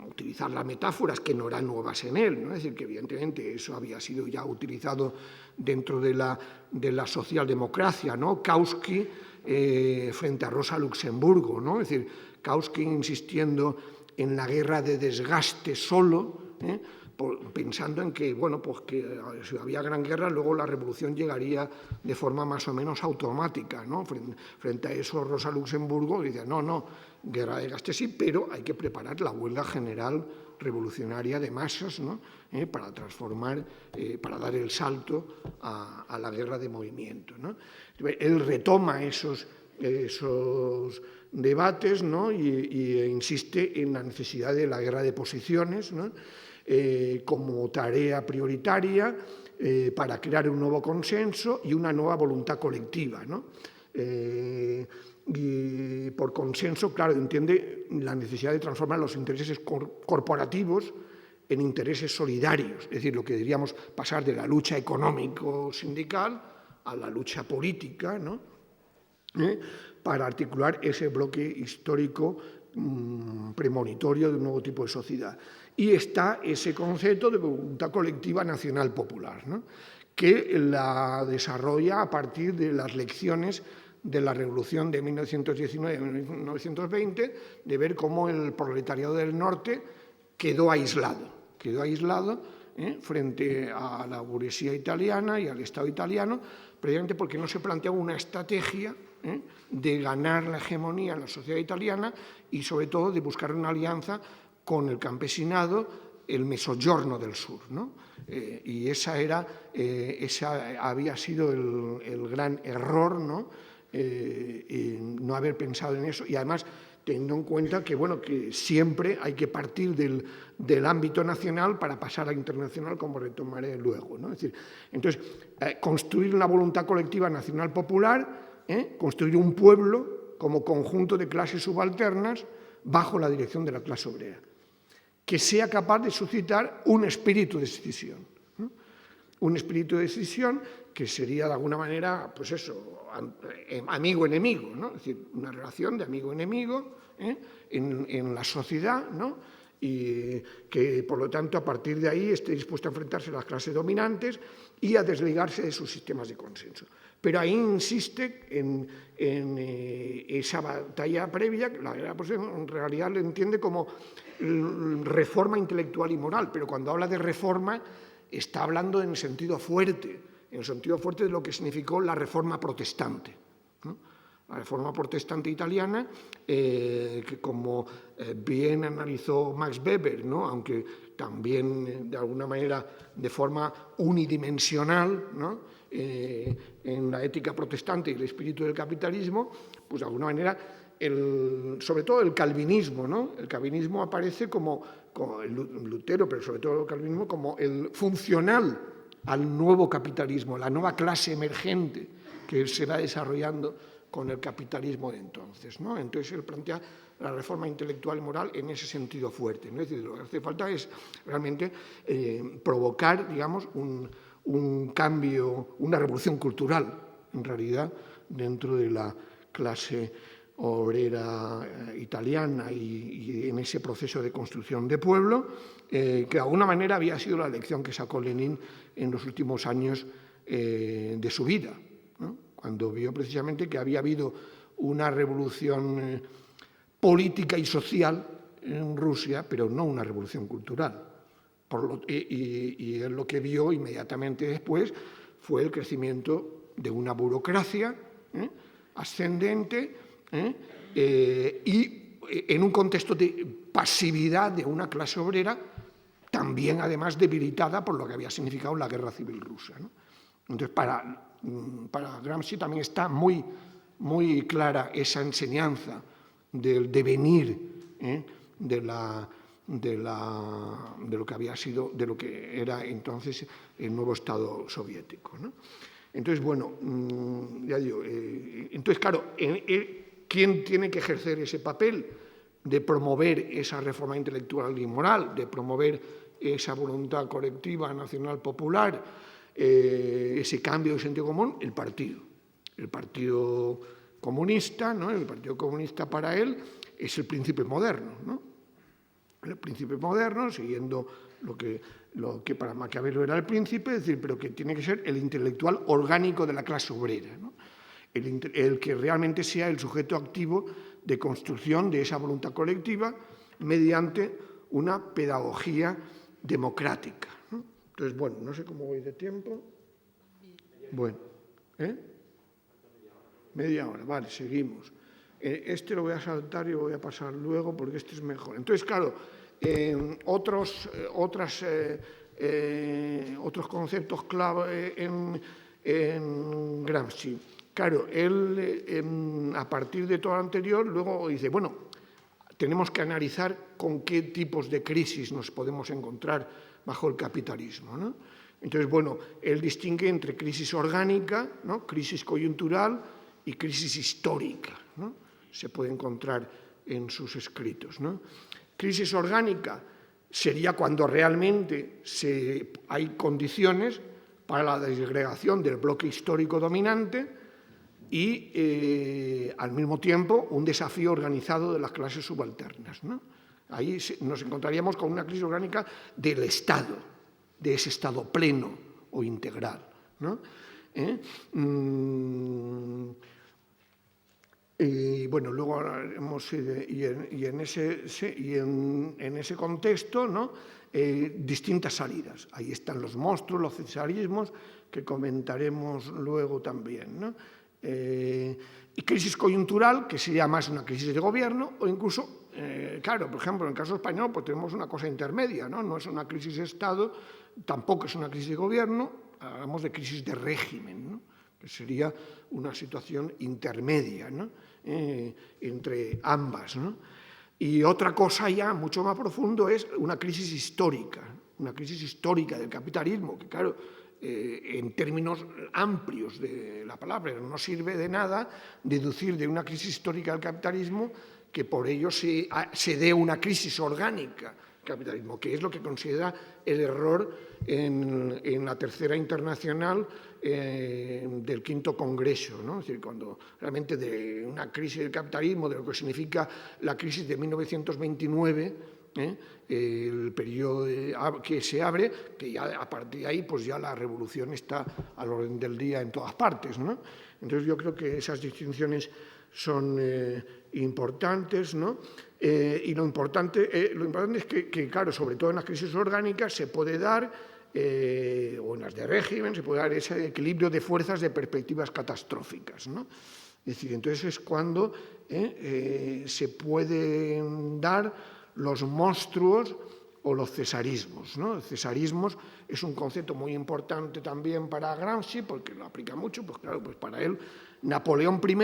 utilizar las metáforas que no eran nuevas en él, ¿no? Es decir, que evidentemente eso había sido ya utilizado dentro de la socialdemocracia, ¿no? Kautsky frente a Rosa Luxemburgo, ¿no? Es decir, Kautsky insistiendo en la guerra de desgaste solo, pensando en que, bueno, pues que si había gran guerra, luego la revolución llegaría de forma más o menos automática, ¿no? Frente a eso, Rosa Luxemburgo dice, no, guerra de desgaste sí, pero hay que preparar la huelga general revolucionaria de masas, ¿no? Para transformar, para dar el salto a la guerra de movimiento, ¿no? Él retoma esos debates, ¿no? y insiste en la necesidad de la guerra de posiciones, ¿no? Como tarea prioritaria para crear un nuevo consenso y una nueva voluntad colectiva, ¿no? Y por consenso, claro, entiende la necesidad de transformar los intereses corporativos en intereses solidarios, es decir, lo que diríamos pasar de la lucha económico-sindical a la lucha política, ¿no? Para articular ese bloque histórico premonitorio de un nuevo tipo de sociedad. Y está ese concepto de voluntad colectiva nacional popular, ¿no? Que la desarrolla a partir de las lecciones de la Revolución de 1919-1920, de ver cómo el proletariado del norte quedó aislado frente a la burguesía italiana y al Estado italiano, precisamente porque no se planteaba una estrategia de ganar la hegemonía en la sociedad italiana y, sobre todo, de buscar una alianza con el campesinado, el Mezzogiorno del Sur, ¿no? Y esa había sido el gran error, ¿no? No haber pensado en eso, y además teniendo en cuenta que, bueno, que siempre hay que partir del ámbito nacional para pasar a internacional, como retomaré luego, ¿no? Es decir, entonces, construir una voluntad colectiva nacional popular, construir un pueblo como conjunto de clases subalternas bajo la dirección de la clase obrera, que sea capaz de suscitar un espíritu de decisión, ¿no? Un espíritu de decisión que sería de alguna manera, pues eso, amigo-enemigo, ¿no? Es decir, una relación de amigo-enemigo en la sociedad, ¿no? Y que, por lo tanto, a partir de ahí esté dispuesto a enfrentarse a las clases dominantes y a desligarse de sus sistemas de consenso. Pero ahí insiste en esa batalla previa, que pues, en realidad lo entiende como reforma intelectual y moral, pero cuando habla de reforma está hablando en sentido fuerte, de lo que significó la reforma protestante, ¿no? La reforma protestante italiana, que como bien analizó Max Weber, ¿no? Aunque también de alguna manera de forma unidimensional, ¿no? En la ética protestante y el espíritu del capitalismo, pues de alguna manera, sobre todo el calvinismo, ¿no? El calvinismo aparece como Lutero, pero sobre todo el calvinismo como el funcional al nuevo capitalismo, la nueva clase emergente que se va desarrollando con el capitalismo de entonces, ¿no? Entonces él plantea la reforma intelectual y moral en ese sentido fuerte, ¿no? Es decir, lo que hace falta es realmente provocar, digamos, un cambio, una revolución cultural, en realidad, dentro de la clase obrera italiana y en ese proceso de construcción de pueblo, que de alguna manera había sido la lección que sacó Lenin en los últimos años de su vida, ¿no? Cuando vio precisamente que había habido una revolución política y social en Rusia, pero no una revolución cultural. Y él lo que vio inmediatamente después fue el crecimiento de una burocracia ascendente y en un contexto de pasividad de una clase obrera, también además debilitada por lo que había significado la guerra civil rusa, ¿no? Entonces, para Gramsci también está muy, muy clara esa enseñanza del devenir de lo que había sido, de lo que era entonces el nuevo Estado soviético, ¿no? Entonces, bueno, ya digo, entonces, claro, ¿quién tiene que ejercer ese papel de promover esa reforma intelectual y moral, de promover esa voluntad colectiva nacional popular, ese cambio de sentido común, el Partido Comunista, ¿no? El Partido Comunista para él es el príncipe moderno, ¿no? El príncipe moderno, siguiendo lo que para Maquiavelo era el príncipe, es decir, pero que tiene que ser el intelectual orgánico de la clase obrera, ¿no? El que realmente sea el sujeto activo de construcción de esa voluntad colectiva mediante una pedagogía democrática, ¿no? Entonces, bueno, no sé cómo voy de tiempo. Bueno, media hora, vale, seguimos. Este lo voy a saltar y lo voy a pasar luego porque este es mejor. Entonces, claro, otros conceptos clave en Gramsci. Claro, él, a partir de todo lo anterior, luego dice, bueno, tenemos que analizar con qué tipos de crisis nos podemos encontrar bajo el capitalismo, ¿no? Entonces, bueno, él distingue entre crisis orgánica, ¿no? Crisis coyuntural y crisis histórica, ¿no? Se puede encontrar en sus escritos, ¿no? Crisis orgánica sería cuando realmente hay condiciones para la desagregación del bloque histórico dominante y, al mismo tiempo, un desafío organizado de las clases subalternas, ¿no? Ahí nos encontraríamos con una crisis orgánica del Estado, de ese Estado pleno o integral, ¿no? Y bueno, luego haremos, en ese contexto, ¿no? Distintas salidas. Ahí están los monstruos, los cesarismos, que comentaremos luego también, ¿no? Y crisis coyuntural, que sería más una crisis de gobierno, o incluso, claro, por ejemplo, en el caso español, pues tenemos una cosa intermedia, ¿no? No es una crisis de Estado, tampoco es una crisis de gobierno, hablamos de crisis de régimen, ¿no? Que sería una situación intermedia, ¿no? Entre ambas, ¿no? Y otra cosa ya mucho más profundo es una crisis histórica del capitalismo, que claro, en términos amplios de la palabra, no sirve de nada deducir de una crisis histórica del capitalismo que por ello se dé una crisis orgánica del capitalismo, que es lo que considera el error en la Tercera Internacional del Quinto Congreso, ¿no? Es decir, cuando realmente de una crisis del capitalismo, de lo que significa la crisis de 1929, el periodo que se abre, que ya a partir de ahí pues ya la revolución está al orden del día en todas partes, ¿no? Entonces yo creo que esas distinciones son importantes, ¿no? Y lo importante es que, claro, sobre todo en las crisis orgánicas se puede dar, o en las de régimen, se puede dar ese equilibrio de fuerzas de perspectivas catastróficas, ¿no? Es decir, entonces es cuando se pueden dar los monstruos o los cesarismos, ¿no? El cesarismos es un concepto muy importante también para Gramsci, porque lo aplica mucho, pues claro, pues para él Napoleón I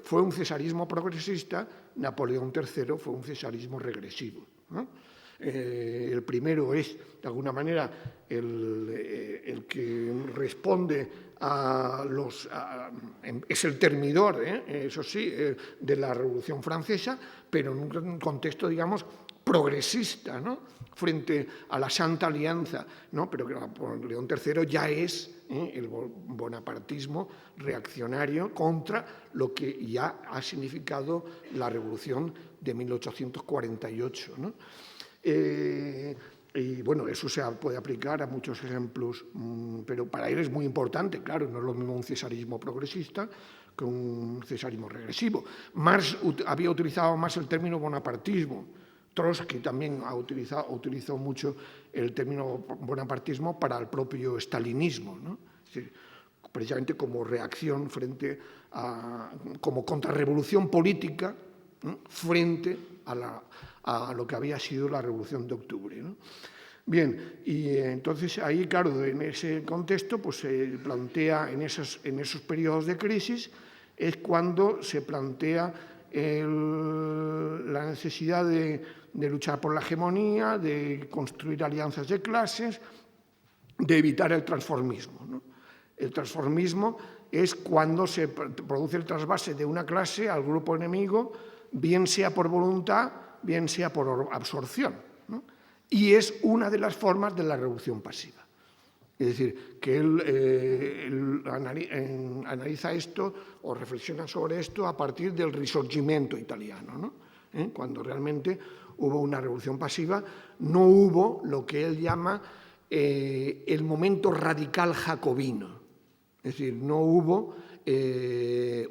fue un cesarismo progresista, Napoleón III fue un cesarismo regresivo, ¿no? El primero es, de alguna manera, el que responde es el termidor, eso sí, de la Revolución Francesa, pero en un contexto, digamos, progresista, ¿no? Frente a la Santa Alianza, ¿no? Pero que Napoleón III ya es el bonapartismo reaccionario contra lo que ya ha significado la Revolución de 1848, ¿no? Y bueno, eso se puede aplicar a muchos ejemplos, pero para él es muy importante, claro, no es lo mismo un cesarismo progresista que un cesarismo regresivo. Marx había utilizado más el término bonapartismo. Trotsky también utilizó mucho el término bonapartismo para el propio stalinismo, ¿no? Es decir, precisamente como reacción como contrarrevolución política, ¿no? Frente a lo que había sido la Revolución de Octubre, ¿no? Bien, y entonces ahí, claro, en ese contexto, pues se plantea en esos periodos de crisis, es cuando se plantea la necesidad de luchar por la hegemonía, de construir alianzas de clases, de evitar el transformismo, ¿no? El transformismo es cuando se produce el trasvase de una clase al grupo enemigo, bien sea por voluntad, bien sea por absorción, ¿no? y es una de las formas de la revolución pasiva. Es decir, que él analiza esto o reflexiona sobre esto a partir del Risorgimento italiano, ¿no? Cuando realmente hubo una revolución pasiva, no hubo lo que él llama el momento radical jacobino. Es decir, no hubo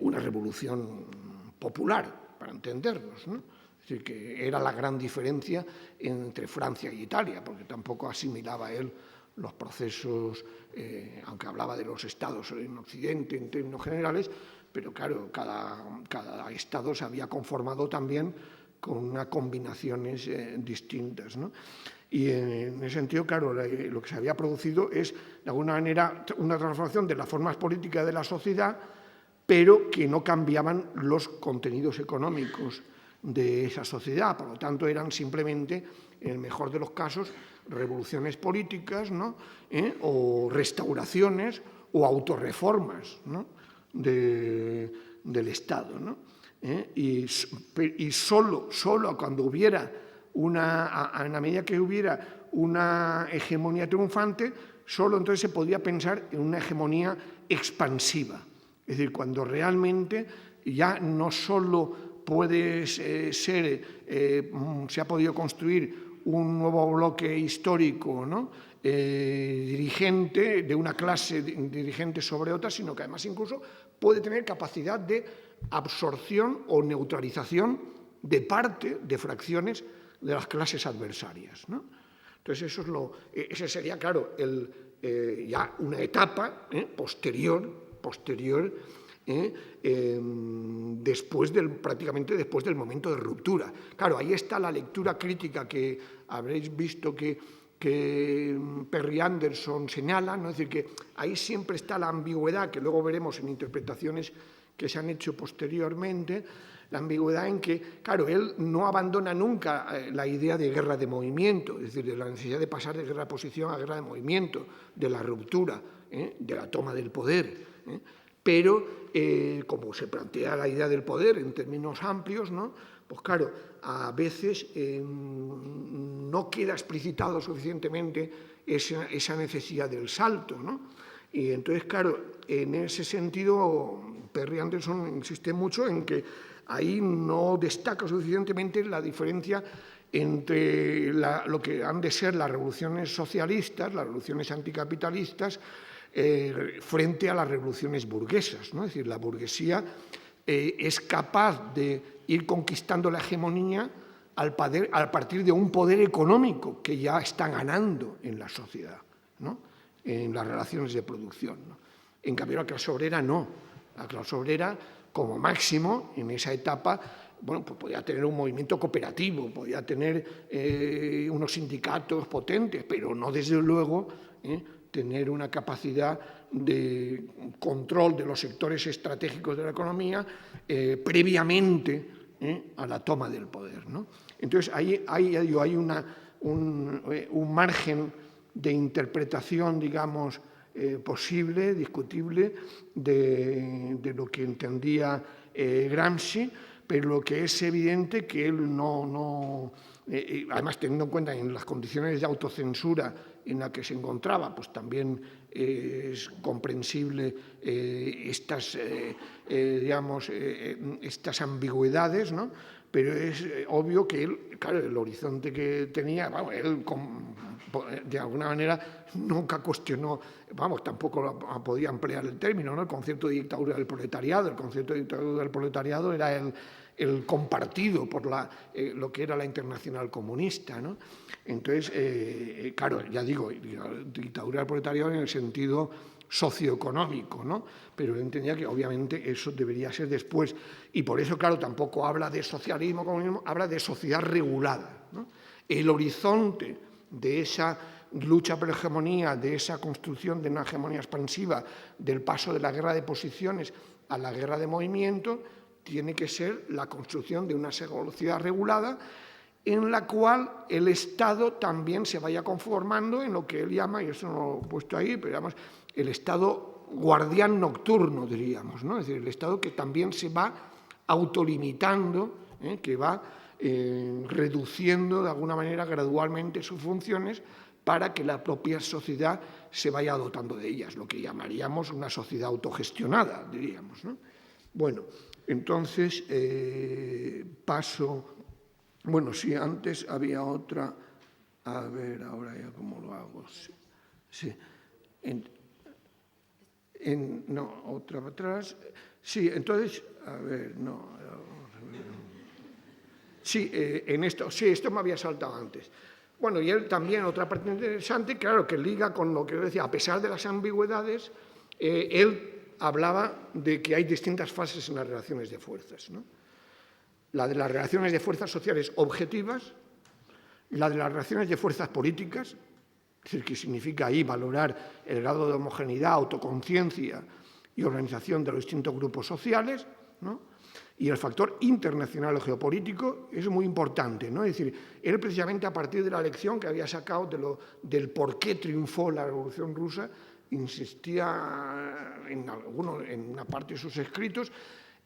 una revolución popular, para entendernos, ¿no? Es decir, que era la gran diferencia entre Francia y Italia, porque tampoco asimilaba él los procesos, aunque hablaba de los estados en Occidente en términos generales, pero claro, cada estado se había conformado también con unas combinaciones distintas, ¿no? Y en ese sentido, claro, lo que se había producido es, de alguna manera, una transformación de las formas políticas de la sociedad, pero que no cambiaban los contenidos económicos de esa sociedad. Por lo tanto, eran simplemente, en el mejor de los casos, revoluciones políticas, ¿no? O restauraciones o autorreformas, ¿no? del Estado, ¿no? Y solo cuando hubiera en la medida que hubiera una hegemonía triunfante, solo entonces se podía pensar en una hegemonía expansiva. Es decir, cuando realmente ya no solo puede ser, se ha podido construir un nuevo bloque histórico, ¿no? Dirigente, de una clase dirigente sobre otra, sino que además incluso puede tener capacidad de absorción o neutralización de parte de fracciones de las clases adversarias, ¿no? Entonces, ese sería, claro, ya una etapa posterior, prácticamente después del momento de ruptura. Claro, ahí está la lectura crítica que habréis visto que Perry Anderson señala, ¿no? Es decir, que ahí siempre está la ambigüedad, que luego veremos en interpretaciones que se han hecho posteriormente, la ambigüedad en que, claro, él no abandona nunca la idea de guerra de movimiento, es decir, de la necesidad de pasar de guerra de posición a guerra de movimiento, de la ruptura, de la toma del poder, pero como se plantea la idea del poder en términos amplios, ¿no? Pues claro, a veces no queda explicitado suficientemente esa necesidad del salto, ¿no? Y entonces, claro, en ese sentido, Perry Anderson insiste mucho en que ahí no destaca suficientemente la diferencia entre lo que han de ser las revoluciones socialistas, las revoluciones anticapitalistas, frente a las revoluciones burguesas, ¿no? Es decir, la burguesía es capaz de ir conquistando la hegemonía a partir de un poder económico que ya está ganando en la sociedad, ¿no? En las relaciones de producción, ¿no? En cambio, la clase obrera no. La clase obrera, como máximo, en esa etapa, bueno, pues podía tener un movimiento cooperativo, podía tener unos sindicatos potentes, pero no, desde luego, tener una capacidad de control de los sectores estratégicos de la economía previamente a la toma del poder, ¿no? Entonces, ahí hay un margen de interpretación, digamos, posible, discutible, de lo que entendía Gramsci, pero lo que es evidente que él además teniendo en cuenta en las condiciones de autocensura en las que se encontraba, pues también es comprensible estas ambigüedades, ¿no? Pero es obvio que él, claro, el horizonte que tenía, bueno, él de alguna manera nunca cuestionó, tampoco podía emplear el término, ¿no? El concepto de dictadura del proletariado. El concepto de dictadura del proletariado era el compartido por lo que era la Internacional Comunista, ¿no? Entonces, claro, ya digo, dictadura del proletariado en el sentido socioeconómico, ¿no? Pero él entendía que obviamente eso debería ser después. Y por eso, claro, tampoco habla de socialismo, comunismo, habla de sociedad regulada, ¿no? El horizonte de esa lucha por la hegemonía, de esa construcción de una hegemonía expansiva, del paso de la guerra de posiciones a la guerra de movimiento, tiene que ser la construcción de una sociedad regulada en la cual el Estado también se vaya conformando en lo que él llama, y eso no lo he puesto ahí, pero además el Estado guardián nocturno, diríamos, ¿no? Es decir, el Estado que también se va autolimitando, que va reduciendo de alguna manera gradualmente sus funciones para que la propia sociedad se vaya dotando de ellas, lo que llamaríamos una sociedad autogestionada, diríamos, ¿no? Bueno, entonces paso... Bueno, sí, antes había otra... A ver, ahora ya cómo lo hago. Sí. No, otra para atrás. Sí, entonces, a ver, no. Sí, esto me había saltado antes. Bueno, y él también, otra parte interesante, claro, que liga con lo que yo decía, a pesar de las ambigüedades, él hablaba de que hay distintas fases en las relaciones de fuerzas, ¿no? La de las relaciones de fuerzas sociales objetivas, la de las relaciones de fuerzas políticas, es decir, que significa ahí valorar el grado de homogeneidad, autoconciencia y organización de los distintos grupos sociales, ¿no? Y el factor internacional o geopolítico es muy importante, ¿no? Es decir, él precisamente a partir de la lección que había sacado del por qué triunfó la Revolución Rusa, insistía en una parte de sus escritos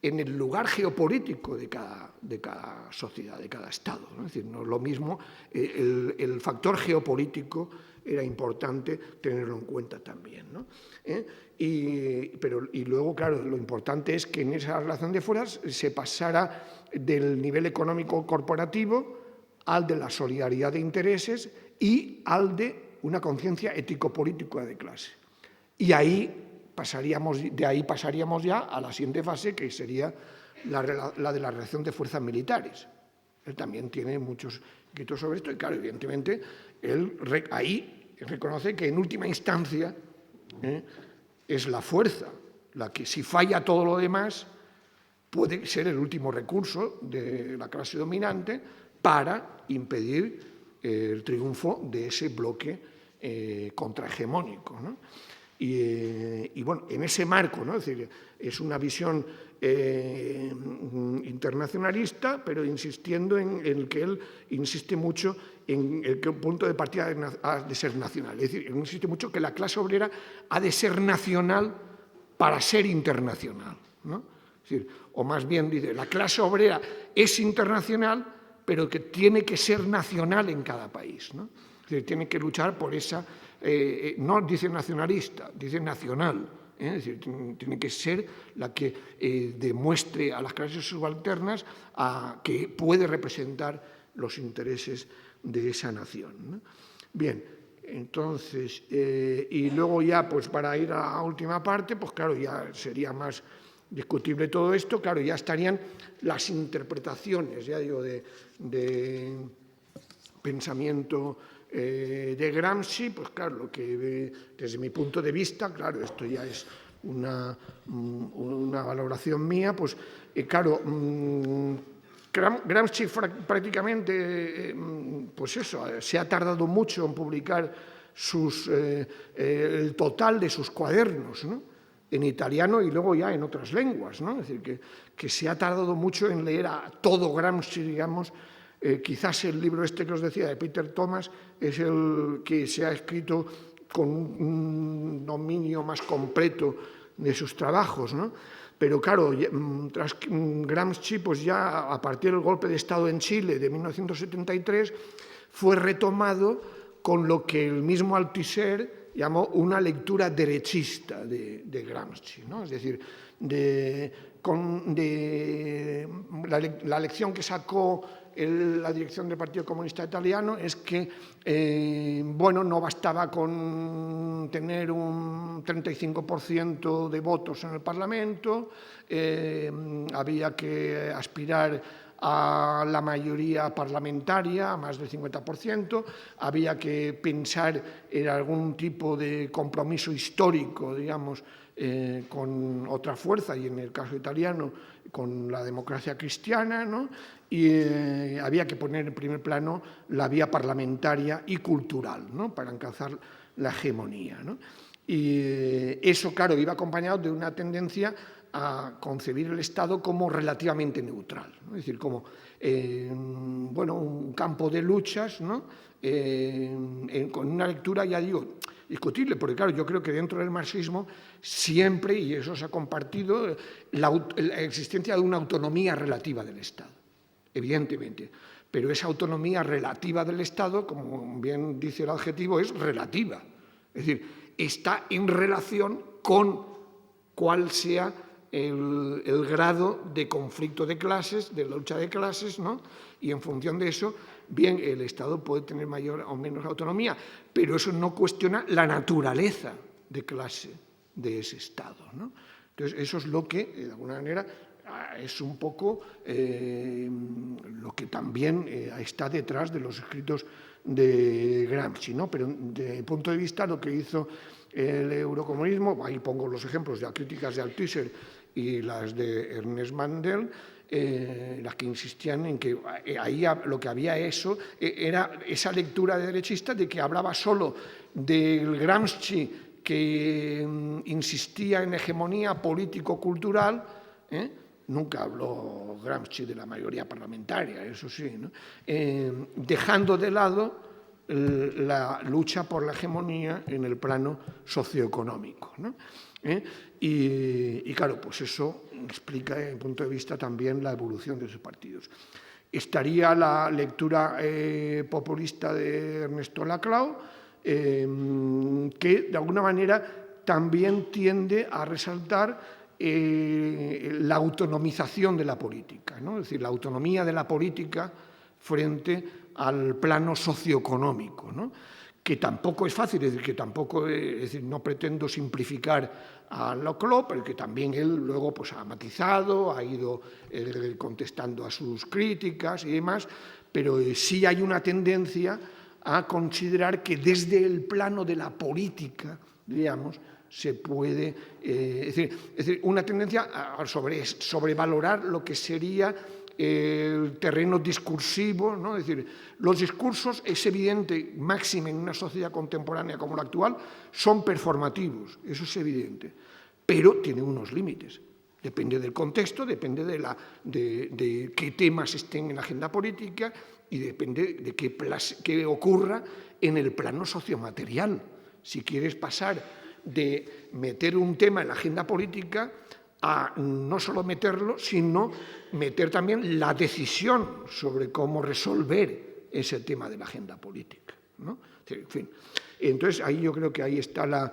en el lugar geopolítico de cada sociedad, de cada Estado, ¿no? Es decir, no es lo mismo, el factor geopolítico era importante tenerlo en cuenta también, ¿no? Y luego, claro, lo importante es que en esa relación de fuerzas se pasara del nivel económico corporativo al de la solidaridad de intereses y al de una conciencia ético-política de clase. Y de ahí pasaríamos ya a la siguiente fase, que sería la de la relación de fuerzas militares. Él también tiene muchos escritos sobre esto y, claro, evidentemente, él ahí reconoce que en última instancia es la fuerza la que, si falla todo lo demás, puede ser el último recurso de la clase dominante para impedir el triunfo de ese bloque contrahegemónico, ¿no? Y bueno, en ese marco, ¿no? Es decir, es una visión internacionalista, pero insistiendo en el que él insiste mucho en el que un punto de partida ha de ser nacional. Es decir, él insiste mucho que la clase obrera ha de ser nacional para ser internacional, ¿no? Es decir, o más bien dice, la clase obrera es internacional, pero que tiene que ser nacional en cada país, ¿no? Es decir, tiene que luchar por esa... no dice nacionalista, dice nacional. Es decir, tiene que ser la que demuestre a las clases subalternas que puede representar los intereses de esa nación, ¿no? Bien, entonces, y luego ya, pues para ir a la última parte, pues claro, ya sería más discutible todo esto, claro, ya estarían las interpretaciones, ya digo, de pensamiento de Gramsci, pues claro, lo que desde mi punto de vista, claro, esto ya es una valoración mía, pues claro, Gramsci prácticamente, pues eso, se ha tardado mucho en publicar el total de sus cuadernos, ¿no? En italiano y luego ya en otras lenguas, ¿no? Es decir, que se ha tardado mucho en leer a todo Gramsci, digamos. Quizás el libro este que os decía de Peter Thomas es el que se ha escrito con un dominio más completo de sus trabajos, ¿no? Pero claro, tras Gramsci, pues ya a partir del golpe de Estado en Chile de 1973, fue retomado con lo que el mismo Althusser llamó una lectura derechista de Gramsci, ¿no? Es decir, la lección que sacó la dirección del Partido Comunista Italiano es que, bueno, no bastaba con tener un 35% de votos en el Parlamento, había que aspirar a la mayoría parlamentaria, a más del 50%, había que pensar en algún tipo de compromiso histórico, digamos, con otra fuerza, y en el caso italiano, con la democracia cristiana, ¿no? Y había que poner en primer plano la vía parlamentaria y cultural, ¿no? Para alcanzar la hegemonía, ¿no? Y eso, claro, iba acompañado de una tendencia a concebir el Estado como relativamente neutral, ¿no? Es decir, como bueno, un campo de luchas, ¿no? Con una lectura, ya digo, discutible, porque claro, yo creo que dentro del marxismo siempre, y eso se ha compartido, la existencia de una autonomía relativa del Estado. evidentemente. Pero esa autonomía relativa del Estado, como bien dice el adjetivo, es relativa. Es decir, está en relación con cuál sea el grado de conflicto de clases, de lucha de clases, ¿no? Y en función de eso, bien, el Estado puede tener mayor o menos autonomía, pero eso no cuestiona la naturaleza de clase de ese Estado, ¿no? Entonces, eso es lo que, de alguna manera, es un poco lo que también está detrás de los escritos de Gramsci, ¿no? Pero desde el punto de vista lo que hizo el eurocomunismo, ahí pongo los ejemplos de las críticas de Althusser y las de Ernest Mandel, las que insistían en que ahí lo que había era esa lectura derechista de que hablaba solo del Gramsci que insistía en hegemonía político-cultural, nunca habló Gramsci de la mayoría parlamentaria, eso sí, ¿no? Dejando de lado la lucha por la hegemonía en el plano socioeconómico, ¿no? Y claro, pues eso explica desde el punto de vista también la evolución de esos partidos. Estaría la lectura populista de Ernesto Laclau, que de alguna manera también tiende a resaltar la autonomización de la política, ¿no? Es decir, la autonomía de la política frente al plano socioeconómico, ¿no? Que tampoco es fácil, es decir, que tampoco, es decir, no pretendo simplificar a Laclau, pero que también él luego pues, ha matizado, ha ido contestando a sus críticas y demás, pero sí hay una tendencia a considerar que desde el plano de la política, digamos, se puede, es decir, una tendencia a sobrevalorar lo que sería el terreno discursivo, ¿no? Es decir, los discursos, es evidente, máxime en una sociedad contemporánea como la actual, son performativos, eso es evidente, pero tienen unos límites. Depende del contexto, depende de qué temas estén en la agenda política y depende de qué ocurra en el plano sociomaterial. Si quieres pasar de meter un tema en la agenda política a no solo meterlo, sino meter también la decisión sobre cómo resolver ese tema de la agenda política, ¿no? En fin, entonces ahí yo creo que ahí está la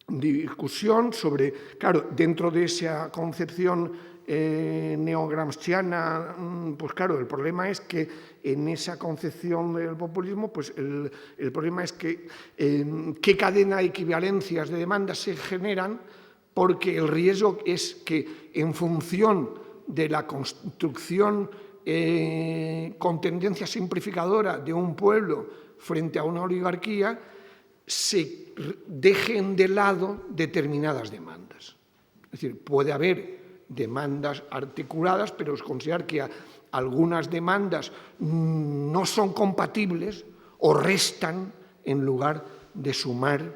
discusión sobre, claro, dentro de esa concepción neogramsciana, pues claro, el problema es que en esa concepción del populismo, pues el problema es que qué cadena de equivalencias de demandas se generan, porque el riesgo es que en función de la construcción con tendencia simplificadora de un pueblo frente a una oligarquía, se dejen de lado determinadas demandas. Es decir, puede haber demandas articuladas, pero considerar que algunas demandas no son compatibles o restan en lugar de sumar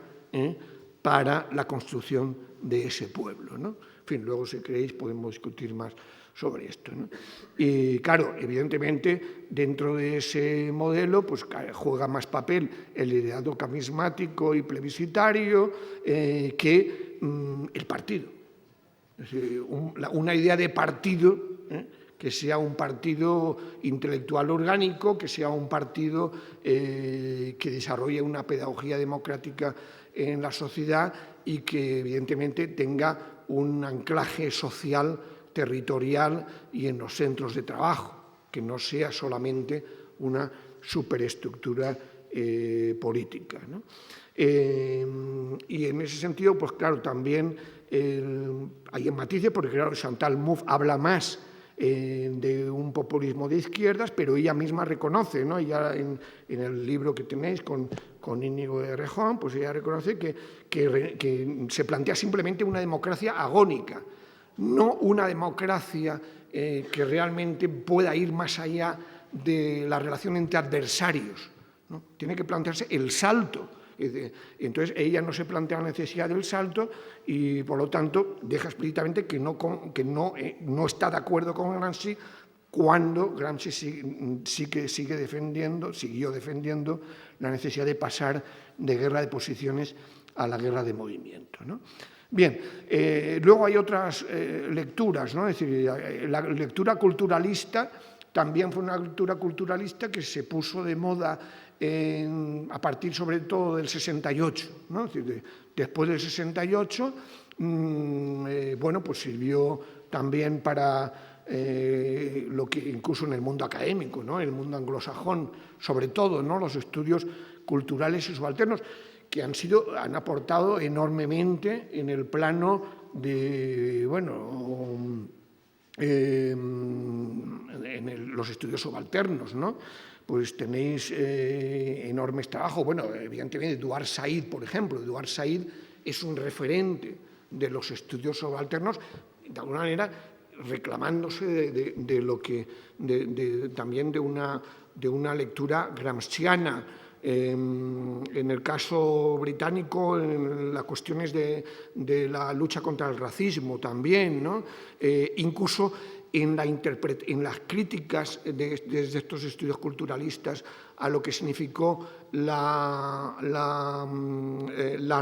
para la construcción de ese pueblo, ¿no? En fin, luego si queréis podemos discutir más sobre esto, ¿no? Y claro, evidentemente, dentro de ese modelo pues, juega más papel el ideado carismático y plebiscitario que el partido. Es decir, una idea de partido, que sea un partido intelectual orgánico, que sea un partido que desarrolle una pedagogía democrática en la sociedad y que evidentemente tenga un anclaje social, territorial y en los centros de trabajo, que no sea solamente una superestructura política, ¿no? Y en ese sentido, pues claro, también hay matices, porque claro, Chantal Mouffe habla más de un populismo de izquierdas, pero ella misma reconoce, ¿no? Ella en el libro que tenéis con Íñigo Errejón, pues ella reconoce que se plantea simplemente una democracia agónica, no una democracia que realmente pueda ir más allá de la relación entre adversarios, ¿no? Tiene que plantearse el salto. Entonces ella no se plantea la necesidad del salto y por lo tanto deja explícitamente que no está de acuerdo con Gramsci cuando Gramsci siguió defendiendo la necesidad de pasar de guerra de posiciones a la guerra de movimiento, ¿no? Bien, luego hay otras lecturas, ¿no? Es decir, la lectura culturalista también fue una lectura culturalista que se puso de moda a partir sobre todo del 68, ¿no? Es decir, después del 68, bueno, pues sirvió también para lo que incluso en el mundo académico, ¿no? En el mundo anglosajón, sobre todo, ¿no? Los estudios culturales y subalternos, que han aportado enormemente en el plano de, bueno, en los estudios subalternos, ¿no? Pues tenéis enormes trabajos. Bueno, evidentemente, Eduard Said, por ejemplo. Eduard Said es un referente de los estudios subalternos, de alguna manera reclamándose de lo que, también de una lectura gramsciana. En el caso británico, en las cuestiones de la lucha contra el racismo también, ¿no? Incluso en las críticas desde estos estudios culturalistas a lo que significó la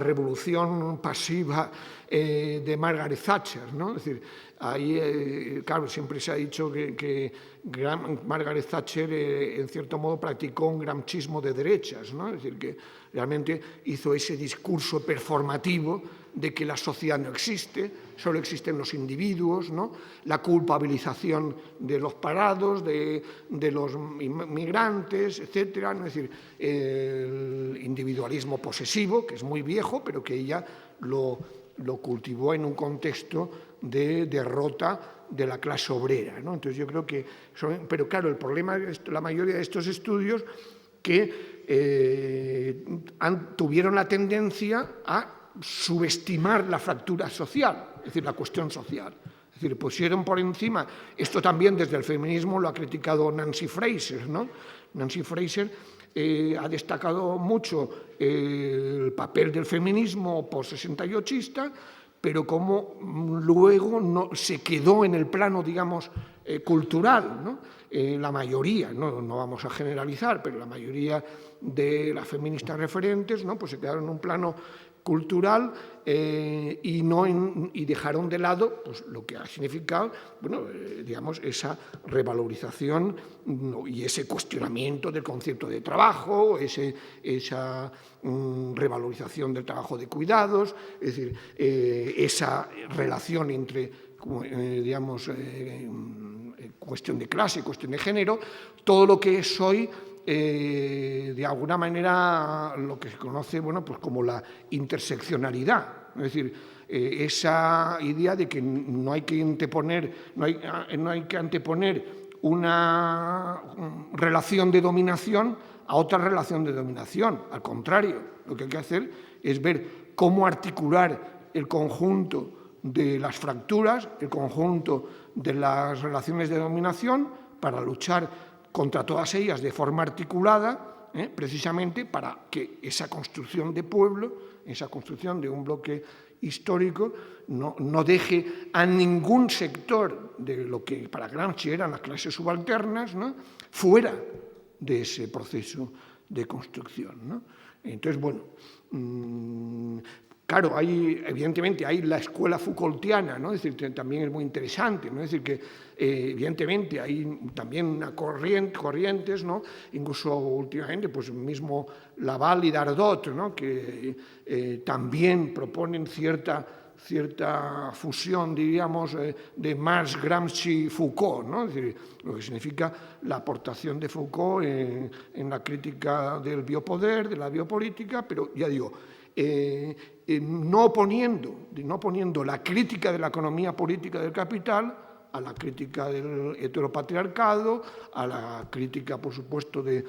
revolución pasiva de Margaret Thatcher, ¿no? Es decir, ahí, claro, siempre se ha dicho que Margaret Thatcher, en cierto modo, practicó un gramscismo de derechas, ¿no? Es decir, que realmente hizo ese discurso performativo de que la sociedad no existe, solo existen los individuos, ¿no? La culpabilización de los parados, de los migrantes, etcétera, ¿no? Es decir, el individualismo posesivo, que es muy viejo, pero que ella lo cultivó en un contexto de derrota de la clase obrera, ¿no? Entonces yo creo que pero claro, el problema de la mayoría de estos estudios que tuvieron la tendencia a subestimar la fractura social, es decir, la cuestión social. Es decir, pusieron por encima, esto también desde el feminismo lo ha criticado Nancy Fraser, ¿no? Nancy Fraser ha destacado mucho el papel del feminismo post-68ista, pero como luego no, se quedó en el plano, digamos, cultural, ¿no? La mayoría, ¿no? No vamos a generalizar, pero la mayoría de las feministas referentes, ¿no? Pues se quedaron en un plano cultural y dejaron de lado pues, lo que ha significado, bueno, digamos, esa revalorización y ese cuestionamiento del concepto de trabajo, esa revalorización del trabajo de cuidados, es decir, esa relación entre, digamos, cuestión de clase, cuestión de género, todo lo que es hoy, de alguna manera, lo que se conoce, bueno, pues como la interseccionalidad, es decir, esa idea de que no hay que anteponer, no hay que anteponer una relación de dominación a otra relación de dominación. Al contrario, lo que hay que hacer es ver cómo articular el conjunto de las fracturas, el conjunto de las relaciones de dominación para luchar contra todas ellas de forma articulada, precisamente para que esa construcción de pueblo, esa construcción de un bloque histórico, no deje a ningún sector de lo que para Gramsci eran las clases subalternas, ¿no? Fuera de ese proceso de construcción, ¿no? Entonces, bueno, claro, evidentemente hay la escuela Foucaultiana, ¿no? Es decir, también es muy interesante, ¿no? Es decir, que evidentemente hay también corrientes, ¿no? Incluso últimamente, pues mismo Laval y Dardot, ¿no? Que también proponen cierta fusión, diríamos, de Marx, Gramsci, Foucault, ¿no? Es decir, lo que significa la aportación de Foucault en la crítica del biopoder, de la biopolítica, pero ya digo, no poniendo la crítica de la economía política del capital a la crítica del heteropatriarcado, a la crítica, por supuesto, de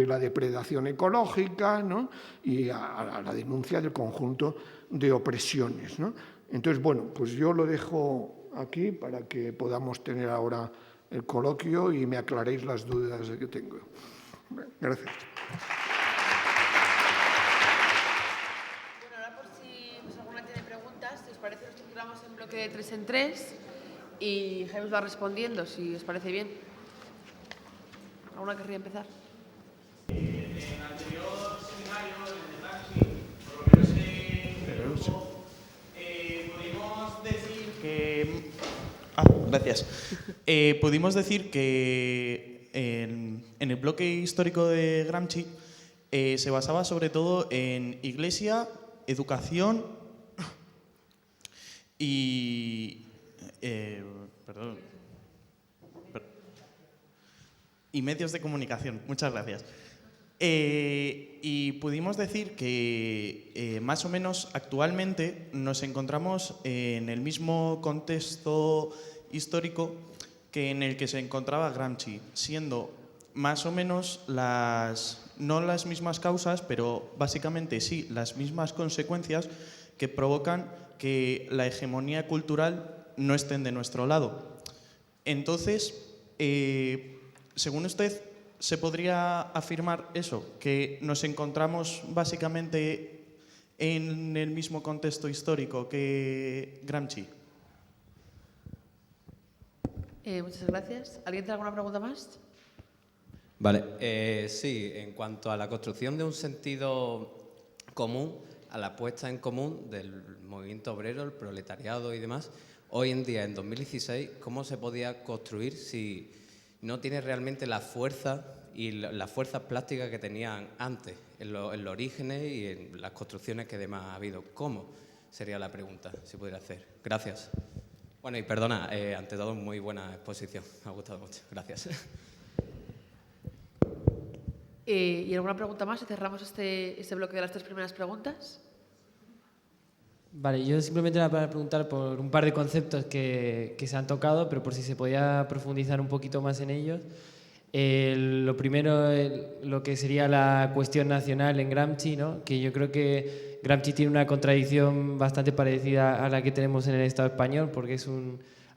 la depredación ecológica, ¿no? Y a la denuncia del conjunto de opresiones, ¿no? Entonces, bueno, pues yo lo dejo aquí para que podamos tener ahora el coloquio y me aclaréis las dudas que tengo. Gracias. Bueno, ahora por si alguna tiene preguntas, si os parece, lo estructuramos en bloque de 3 en 3 y Jaime va respondiendo, si os parece bien. ¿Alguna querría empezar? En el anterior seminario, en el Gramsci, por lo menos gracias. Pudimos decir que en el bloque histórico de Gramsci se basaba sobre todo en iglesia, educación y... y medios de comunicación. Muchas gracias. Y pudimos decir que más o menos actualmente nos encontramos en el mismo contexto histórico que en el que se encontraba Gramsci, siendo más o menos no las mismas causas, pero básicamente sí, las mismas consecuencias que provocan que la hegemonía cultural no estén de nuestro lado. Entonces, según usted, ¿se podría afirmar eso? ¿Que nos encontramos básicamente en el mismo contexto histórico que Gramsci? Muchas gracias. ¿Alguien tiene alguna pregunta más? Vale, sí, en cuanto a la construcción de un sentido común, a la puesta en común del movimiento obrero, el proletariado y demás, hoy en día, en 2016, ¿cómo se podía construir si no tiene realmente la fuerza y las fuerzas plásticas que tenían antes, en los orígenes y en las construcciones que además ha habido? ¿Cómo? Sería la pregunta, si pudiera hacer. Gracias. Bueno, y perdona, ante todo, muy buena exposición. Me ha gustado mucho. Gracias. ¿Y alguna pregunta más? Cerramos este bloque de las 3 primeras preguntas. Vale, yo simplemente era para preguntar por un par de conceptos que se han tocado, pero por si se podía profundizar un poquito más en ellos. Lo primero, lo que sería la cuestión nacional en Gramsci, ¿no? Que yo creo que Gramsci tiene una contradicción bastante parecida a la que tenemos en el Estado español, porque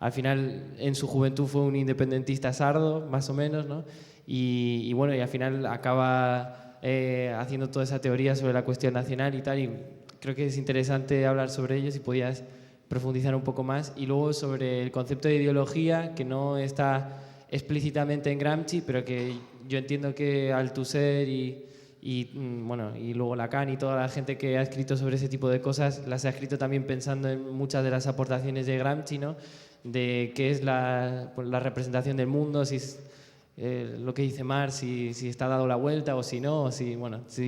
al final en su juventud fue un independentista sardo, más o menos, ¿no? Y bueno, y al final acaba haciendo toda esa teoría sobre la cuestión nacional y tal, y creo que es interesante hablar sobre ello, si podías profundizar un poco más. Y luego sobre el concepto de ideología, que no está explícitamente en Gramsci, pero que yo entiendo que Althusser y luego Lacan y toda la gente que ha escrito sobre ese tipo de cosas las ha escrito también pensando en muchas de las aportaciones de Gramsci, ¿no? De qué es la representación del mundo, si es lo que dice Marx, si está dado la vuelta o si no, si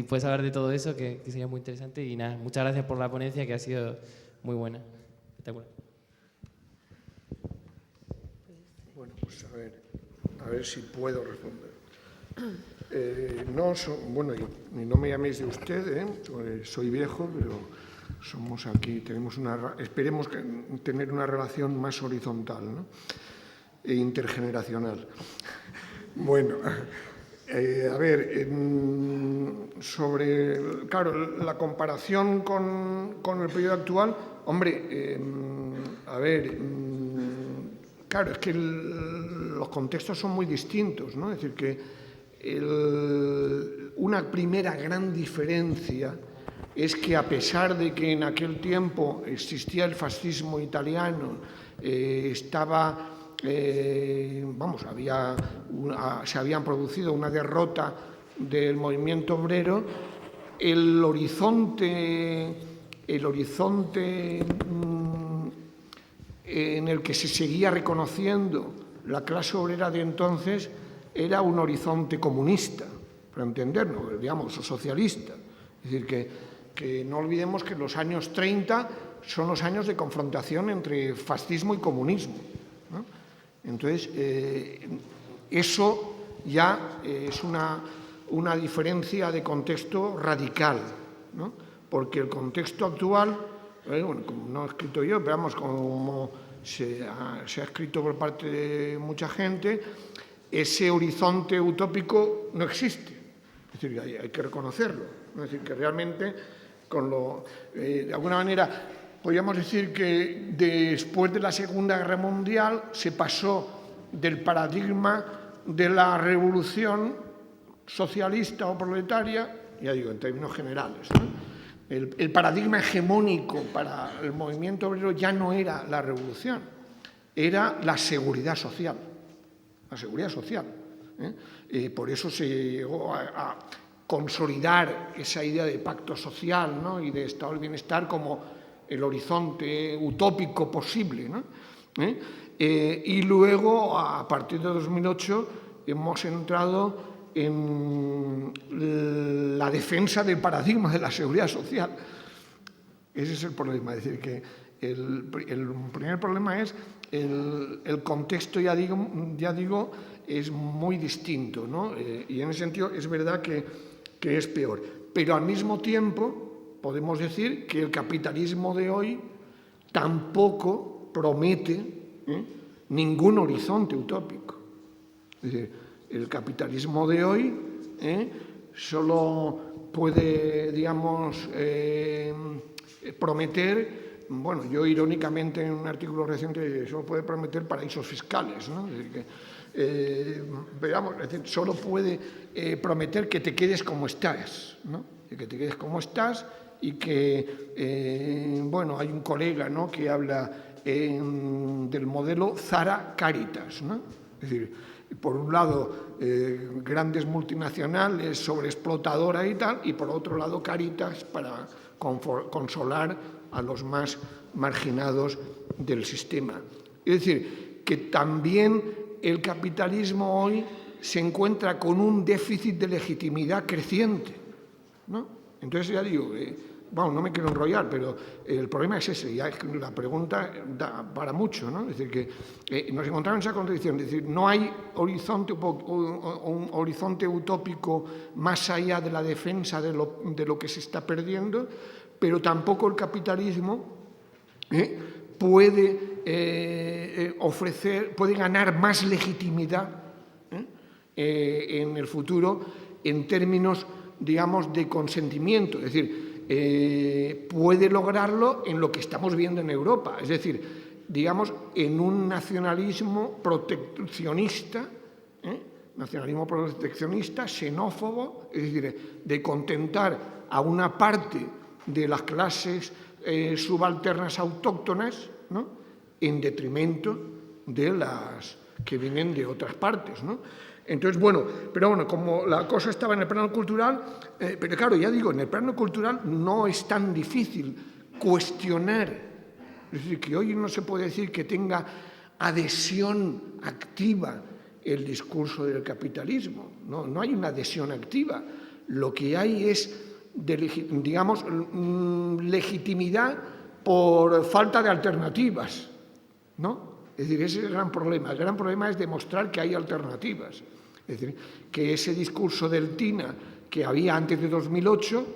puedes hablar de todo eso, que sería muy interesante. Y nada, muchas gracias por la ponencia, que ha sido muy buena. Espectacular. Bueno, pues a ver si puedo responder. Y no me llaméis de usted, soy viejo, pero somos aquí, esperemos tener una relación más horizontal, ¿no? E intergeneracional. Bueno, claro, la comparación con el periodo actual, hombre, claro, es que los contextos son muy distintos, ¿no? Es decir, que una primera gran diferencia es que, a pesar de que en aquel tiempo existía el fascismo italiano, se habían producido una derrota del movimiento obrero, el horizonte en el que se seguía reconociendo la clase obrera de entonces era un horizonte comunista, para entendernos, digamos, o socialista. Es decir, que no olvidemos que los años 30 son los años de confrontación entre fascismo y comunismo, ¿no? Entonces, eso ya es una diferencia de contexto radical, ¿no? Porque el contexto actual, como no he escrito yo, pero vamos, como se ha escrito por parte de mucha gente, ese horizonte utópico no existe. Es decir, hay que reconocerlo. Es decir, que realmente, de alguna manera, podríamos decir que después de la Segunda Guerra Mundial se pasó del paradigma de la revolución socialista o proletaria, ya digo, en términos generales, ¿no? El paradigma hegemónico para el movimiento obrero ya no era la revolución, era la seguridad social. La seguridad social. Por eso se llegó a consolidar esa idea de pacto social, ¿no? Y de estado del bienestar como el horizonte utópico posible, ¿no? Y luego, a partir de 2008, hemos entrado en la defensa del paradigma de la seguridad social. Ese es el problema, es decir, que el primer problema es el contexto, ya digo, es muy distinto, ¿no? Y en ese sentido es verdad que es peor. Pero al mismo tiempo podemos decir que el capitalismo de hoy tampoco promete ningún horizonte utópico. Es decir, el capitalismo de hoy solo puede, digamos, prometer, bueno, yo irónicamente en un artículo reciente solo puede prometer paraísos fiscales, ¿no? Es decir, que, veamos, es decir, solo puede prometer que te quedes como estás, ¿no? Que te quedes como estás y que, bueno, hay un colega, ¿no?, que habla del modelo Zara Caritas, ¿no? Es decir, por un lado, grandes multinacionales sobreexplotadoras y tal, y por otro lado, Caritas para consolar a los más marginados del sistema. Es decir, que también el capitalismo hoy se encuentra con un déficit de legitimidad creciente, ¿no? Entonces ya digo, bueno, no me quiero enrollar, pero el problema es ese, ya es que la pregunta da para mucho, ¿no? Es decir, que nos encontramos en esa contradicción, es decir, no hay un horizonte utópico más allá de la defensa de lo que se está perdiendo, pero tampoco el capitalismo puede ganar más legitimidad en el futuro en términos, digamos, de consentimiento. Es decir, puede lograrlo en lo que estamos viendo en Europa, es decir, digamos, en un nacionalismo proteccionista, xenófobo, es decir, de contentar a una parte de las clases subalternas autóctonas, ¿no?, en detrimento de las que vienen de otras partes, ¿no? Entonces, bueno, pero bueno, como la cosa estaba en el plano cultural, pero claro, ya digo, en el plano cultural no es tan difícil cuestionar, es decir, que hoy no se puede decir que tenga adhesión activa el discurso del capitalismo, no hay una adhesión activa, lo que hay es, digamos, legitimidad por falta de alternativas, ¿no? Es decir, ese es el gran problema. El gran problema es demostrar que hay alternativas. Es decir, que ese discurso del TINA que había antes de 2008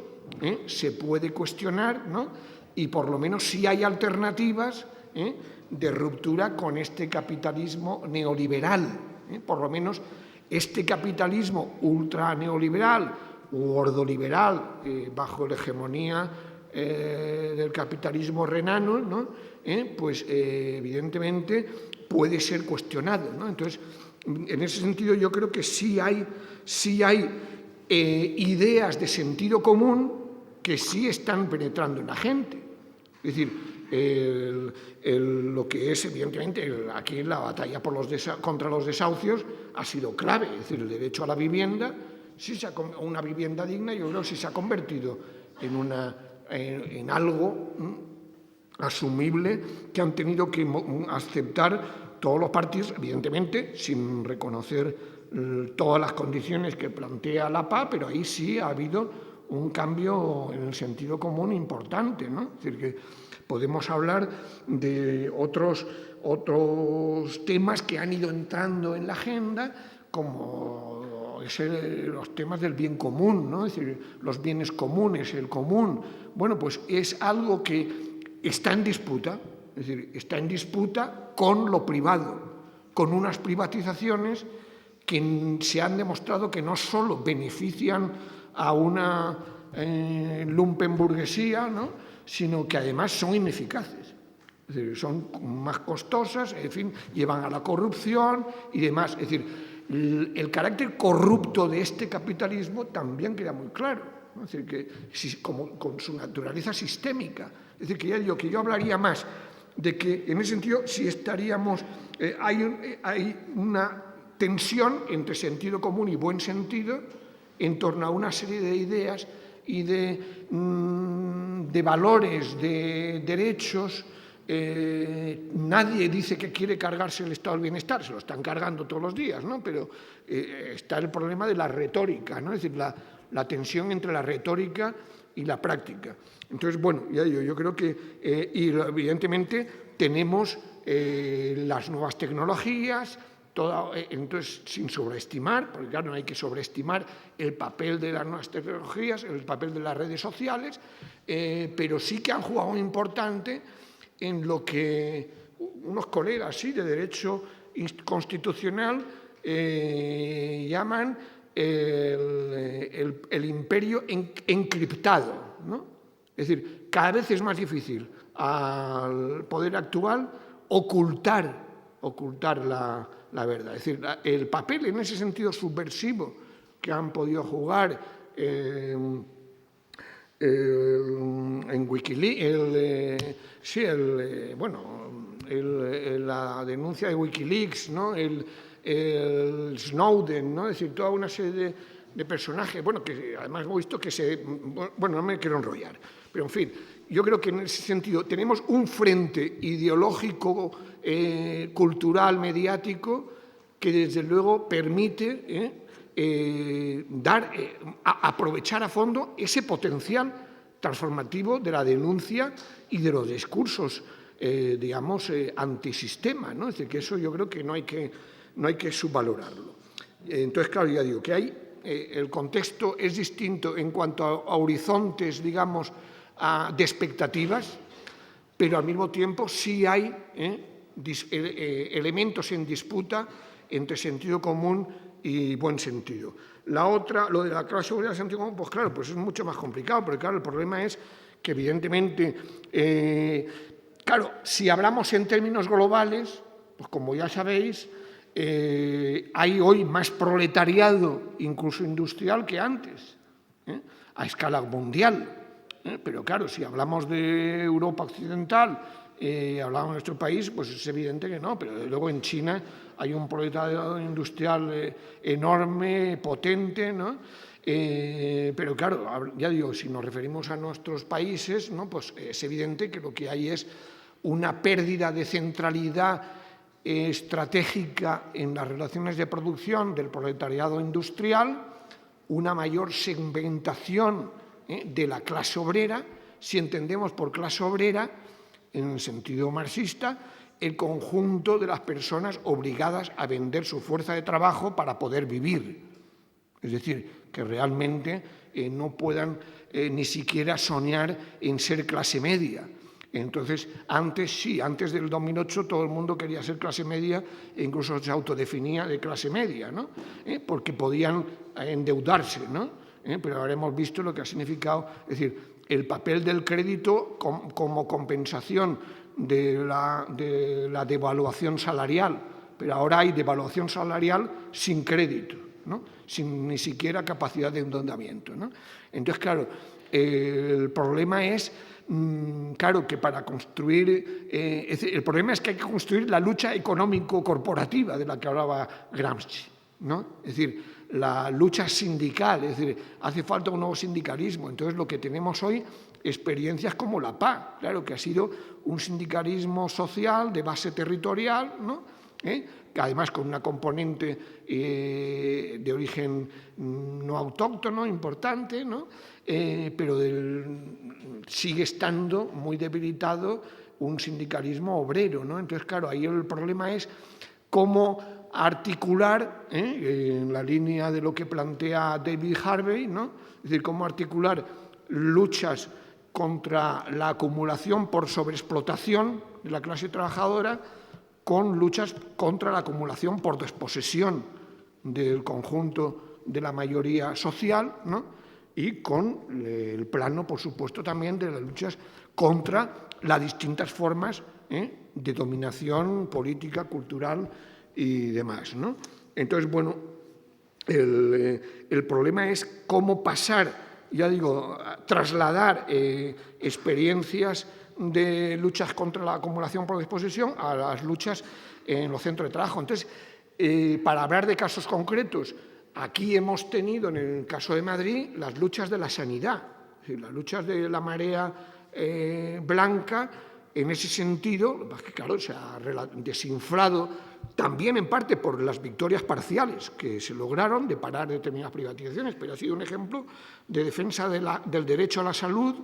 se puede cuestionar, ¿no? Y por lo menos sí hay alternativas de ruptura con este capitalismo neoliberal. Por lo menos este capitalismo ultra neoliberal u ordoliberal bajo la hegemonía del capitalismo renano, ¿no?, pues evidentemente puede ser cuestionado, ¿no? Entonces, en ese sentido yo creo que sí hay ideas de sentido común que sí están penetrando en la gente. Es decir, lo que es evidentemente aquí la batalla contra los desahucios ha sido clave, es decir, el derecho a la vivienda, una vivienda digna, yo creo que sí se ha convertido en algo asumible que han tenido que aceptar todos los partidos, evidentemente sin reconocer todas las condiciones que plantea la PA, pero ahí sí ha habido un cambio en el sentido común importante, ¿no? Es decir, que podemos hablar de otros temas que han ido entrando en la agenda, como los temas del bien común, ¿no? Es decir, los bienes comunes, el común. Bueno, pues es algo que está en disputa, es decir, está en disputa con lo privado, con unas privatizaciones que se han demostrado que no solo benefician a una lumpenburguesía, ¿no?, sino que además son ineficaces. Es decir, son más costosas, en fin, llevan a la corrupción y demás. Es decir, el carácter corrupto de este capitalismo también queda muy claro, ¿no? Es decir, que con su naturaleza sistémica. Es decir, que yo hablaría más de que, en ese sentido, si estaríamos... hay una tensión entre sentido común y buen sentido en torno a una serie de ideas y de valores, de derechos nadie dice que quiere cargarse el estado del bienestar, se lo están cargando todos los días, ¿no? Pero está el problema de la retórica, ¿no? Es decir, la tensión entre la retórica y la práctica. Entonces, bueno, ya digo, yo creo que, y evidentemente, tenemos las nuevas tecnologías, entonces, sin sobreestimar, porque claro, no hay que sobreestimar el papel de las nuevas tecnologías, el papel de las redes sociales, pero sí que han jugado un importante en lo que unos colegas de Derecho Constitucional llaman el imperio encriptado, ¿no? Es decir, cada vez es más difícil al poder actual ocultar la verdad. Es decir, el papel en ese sentido subversivo que han podido jugar en Wikileaks, la denuncia de Wikileaks, ¿no? el Snowden, ¿no? Es decir, toda una serie de personajes, bueno, que además hemos visto que bueno, no me quiero enrollar, pero en fin, yo creo que en ese sentido tenemos un frente ideológico, cultural, mediático, que desde luego permite aprovechar a fondo ese potencial transformativo de la denuncia y de los discursos, digamos, antisistema, ¿no? Es decir, que eso yo creo que no hay que subvalorarlo. Entonces, claro, ya digo que el contexto es distinto en cuanto a horizontes, digamos, de expectativas, pero al mismo tiempo sí hay elementos en disputa entre sentido común y buen sentido. La otra, lo de la clase obrera de sentido común, pues claro, pues es mucho más complicado, porque claro, el problema es que evidentemente, claro, si hablamos en términos globales, pues como ya sabéis, hay hoy más proletariado, incluso industrial, que antes, a escala mundial. Pero claro, si hablamos de Europa occidental, hablamos de nuestro país, pues es evidente que no, pero luego en China hay un proletariado industrial enorme, potente, ¿no? Pero claro, ya digo, si nos referimos a nuestros países, ¿no? Pues es evidente que lo que hay es una pérdida de centralidad estratégica en las relaciones de producción del proletariado industrial, una mayor segmentación de la clase obrera, si entendemos por clase obrera, en el sentido marxista, el conjunto de las personas obligadas a vender su fuerza de trabajo para poder vivir. Es decir, que realmente no puedan ni siquiera soñar en ser clase media. Entonces, antes del 2008 todo el mundo quería ser clase media e incluso se autodefinía de clase media, ¿no? Porque podían endeudarse, ¿no? Pero ahora hemos visto lo que ha significado, es decir, el papel del crédito como compensación de la devaluación salarial, pero ahora hay devaluación salarial sin crédito, ¿no? Sin ni siquiera capacidad de endeudamiento, ¿no? Entonces, claro, el problema es, claro, que para construir, el problema es que hay que construir la lucha económico-corporativa de la que hablaba Gramsci, ¿no? Es decir, la lucha sindical, es decir, hace falta un nuevo sindicalismo. Entonces, lo que tenemos hoy, experiencias como la PA, claro, que ha sido un sindicalismo social de base territorial, ¿no? Que además con una componente de origen no autóctono importante, ¿no? Pero sigue estando muy debilitado un sindicalismo obrero, ¿no? Entonces, claro, ahí el problema es cómo articular, en la línea de lo que plantea David Harvey, ¿no? Es decir, cómo articular luchas contra la acumulación por sobreexplotación de la clase trabajadora con luchas contra la acumulación por desposesión del conjunto de la mayoría social, ¿no? Y con el plano, por supuesto, también de las luchas contra las distintas formas de dominación política, cultural y demás, ¿no? Entonces, bueno, el problema es cómo pasar, ya digo, trasladar experiencias de luchas contra la acumulación por desposesión a las luchas en los centros de trabajo. Entonces, para hablar de casos concretos, aquí hemos tenido, en el caso de Madrid, las luchas de la sanidad, es decir, las luchas de la marea blanca en ese sentido, que claro, se ha desinflado también en parte por las victorias parciales que se lograron de parar determinadas privatizaciones, pero ha sido un ejemplo de defensa del derecho a la salud,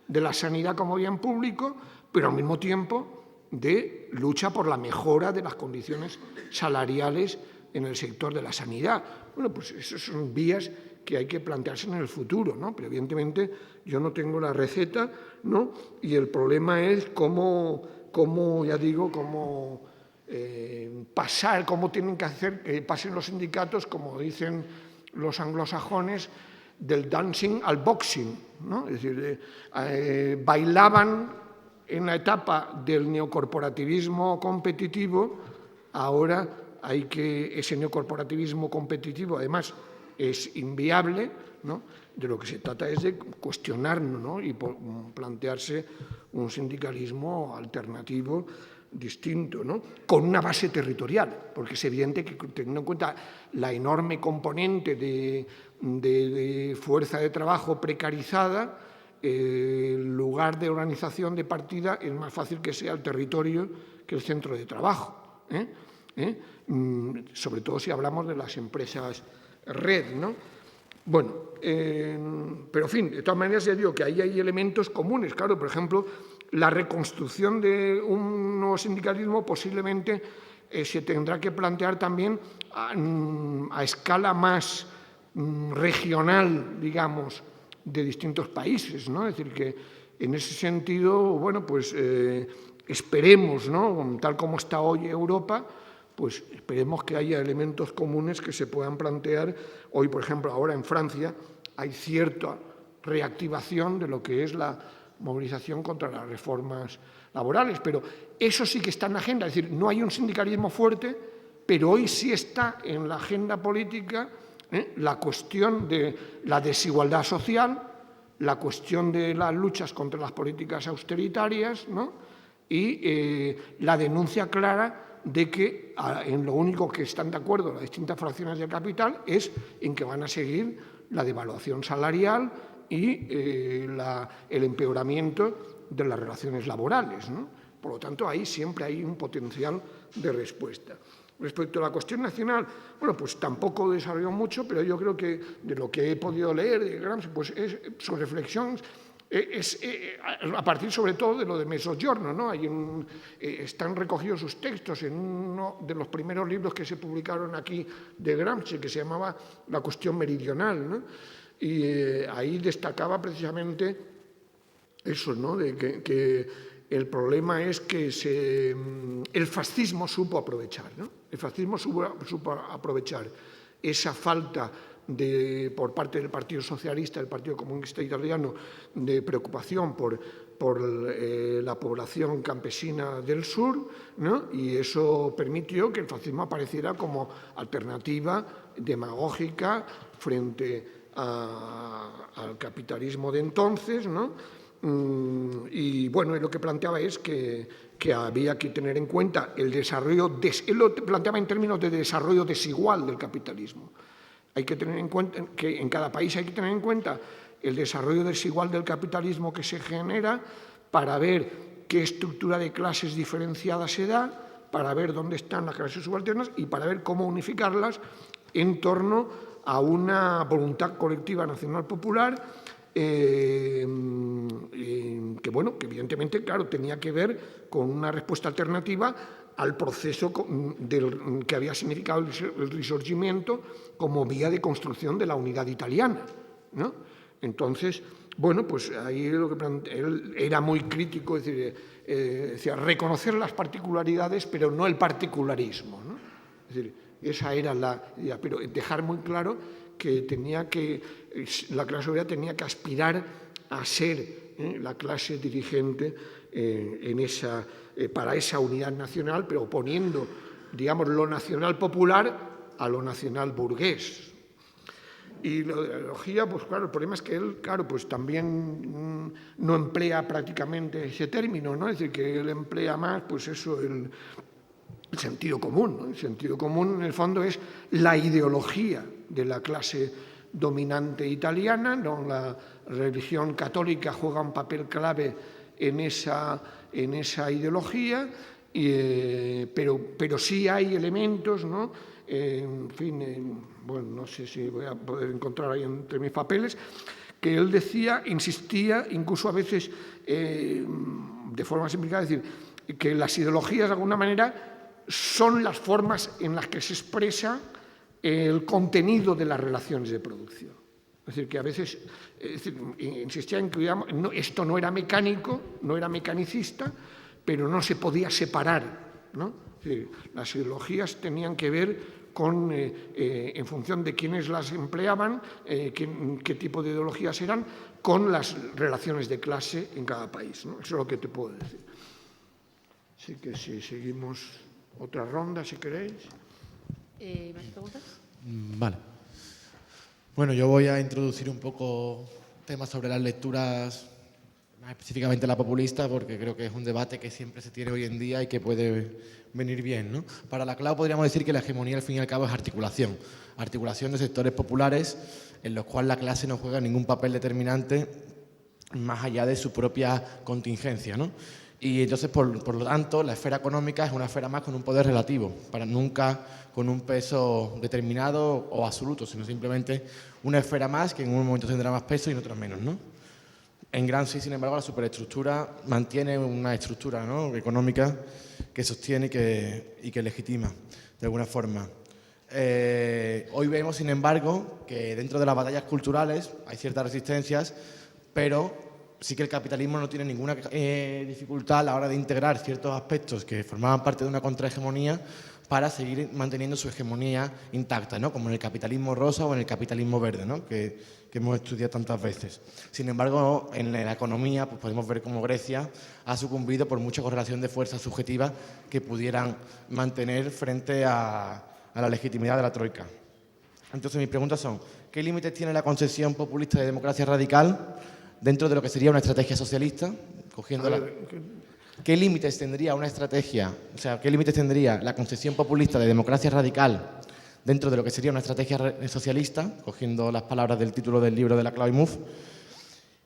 de la sanidad como bien público, pero al mismo tiempo de lucha por la mejora de las condiciones salariales en el sector de la sanidad. Bueno, pues esas son vías que hay que plantearse en el futuro, ¿no? Pero evidentemente yo no tengo la receta, ¿no? Y el problema es cómo ya digo, cómo pasar, cómo tienen que hacer que pasen los sindicatos, como dicen los anglosajones, del dancing al boxing, ¿no? Es decir, bailaban en la etapa del neocorporativismo competitivo, ahora hay que ese neocorporativismo competitivo, además, es inviable, ¿no? De lo que se trata es de cuestionarnos, ¿no? Y plantearse un sindicalismo alternativo distinto, ¿no? Con una base territorial, porque es evidente que teniendo en cuenta la enorme componente de fuerza de trabajo precarizada, el lugar de organización de partida es más fácil que sea el territorio que el centro de trabajo, sobre todo si hablamos de las empresas red, ¿no? Bueno, pero en fin, de todas maneras ya digo que ahí hay elementos comunes, claro, por ejemplo, la reconstrucción de un nuevo sindicalismo posiblemente se tendrá que plantear también a escala más regional, digamos, de distintos países, ¿no? Es decir, que en ese sentido, bueno, pues esperemos, ¿no? Tal como está hoy Europa, pues esperemos que haya elementos comunes que se puedan plantear. Hoy, por ejemplo, ahora en Francia hay cierta reactivación de lo que es la movilización contra las reformas laborales, pero eso sí que está en la agenda, es decir, no hay un sindicalismo fuerte, pero hoy sí está en la agenda política la cuestión de la desigualdad social, la cuestión de las luchas contra las políticas austeritarias, ¿no? Y la denuncia clara de que en lo único que están de acuerdo las distintas fracciones del capital es en que van a seguir la devaluación salarial y el empeoramiento de las relaciones laborales, ¿no? Por lo tanto, ahí siempre hay un potencial de respuesta. Respecto a la cuestión nacional, bueno, pues tampoco desarrolló mucho, pero yo creo que de lo que he podido leer de Gramsci, pues su reflexión es a partir sobre todo de lo de Mezzogiorno, ¿no? Están recogidos sus textos en uno de los primeros libros que se publicaron aquí de Gramsci, que se llamaba La cuestión meridional, ¿no? Y ahí destacaba precisamente eso, ¿no? De que el problema es que el fascismo supo aprovechar, ¿no? El fascismo supo aprovechar esa falta por parte del Partido Socialista, del Partido Comunista Italiano, de preocupación por la población campesina del sur, ¿no? Y eso permitió que el fascismo apareciera como alternativa demagógica frente al capitalismo de entonces, ¿no? Y bueno, lo que planteaba es que había que tener en cuenta el desarrollo, él lo planteaba en términos de desarrollo desigual del capitalismo. Hay que tener en cuenta que en cada país hay que tener en cuenta el desarrollo desigual del capitalismo que se genera para ver qué estructura de clases diferenciadas se da, para ver dónde están las clases subalternas y para ver cómo unificarlas en torno a una voluntad colectiva nacional popular que bueno, que evidentemente, claro, tenía que ver con una respuesta alternativa al proceso que había significado el Risorgimento como vía de construcción de la unidad italiana, ¿no? Entonces, bueno, pues ahí lo que él era muy crítico, es decir, decía reconocer las particularidades, pero no el particularismo, ¿no? Es decir, esa era la idea, pero dejar muy claro que la clase obrera tenía que aspirar a ser la clase dirigente para esa unidad nacional, pero oponiendo, digamos, lo nacional popular a lo nacional burgués. Y la ideología, pues claro, el problema es que él, claro, pues también no emplea prácticamente ese término, ¿no? Es decir, que él emplea más, pues eso, el sentido común, ¿no? El sentido común, en el fondo, es la ideología de la clase dominante italiana, ¿no? La religión católica juega un papel clave en esa en esa ideología, pero sí hay elementos, ¿no? En fin, bueno, no sé si voy a poder encontrar ahí entre mis papeles, que él decía, insistía, incluso a veces de forma simplificada, es decir, que las ideologías de alguna manera son las formas en las que se expresa el contenido de las relaciones de producción. Es decir, que a veces insistía en que esto no era mecánico, no era mecanicista, pero no se podía separar, ¿no? Es decir, las ideologías tenían que ver con, en función de quiénes las empleaban, qué tipo de ideologías eran, con las relaciones de clase en cada país, ¿no? Eso es lo que te puedo decir. Así que si seguimos otra ronda, si queréis. ¿Más preguntas? Vale. Bueno, yo voy a introducir un poco temas sobre las lecturas, más específicamente la populista, porque creo que es un debate que siempre se tiene hoy en día y que puede venir bien, ¿no? Para la CLAO podríamos decir que la hegemonía al fin y al cabo es articulación. Articulación de sectores populares en los cuales la clase no juega ningún papel determinante más allá de su propia contingencia, ¿no? Y entonces, por lo tanto, la esfera económica es una esfera más con un poder relativo, para nunca con un peso determinado o absoluto, sino simplemente una esfera más que en un momento tendrá más peso y en otros menos, ¿no? En Gramsci, sin embargo, la superestructura mantiene una estructura, ¿no?, económica que sostiene y que legitima, de alguna forma. Hoy vemos, sin embargo, que dentro de las batallas culturales hay ciertas resistencias, pero sí que el capitalismo no tiene ninguna dificultad a la hora de integrar ciertos aspectos que formaban parte de una contrahegemonía para seguir manteniendo su hegemonía intacta, ¿no? Como en el capitalismo rosa o en el capitalismo verde, ¿no? que hemos estudiado tantas veces. Sin embargo, en la economía pues podemos ver cómo Grecia ha sucumbido por mucha correlación de fuerzas subjetivas que pudieran mantener frente a la legitimidad de la troika. Entonces, mis preguntas son, ¿qué límites tiene la concepción populista de democracia radical dentro de lo que sería una estrategia socialista? ¿Qué límites tendría una estrategia, o sea, qué límites tendría la concepción populista de democracia radical dentro de lo que sería una estrategia socialista, cogiendo las palabras del título del libro de Laclau y Mouffe?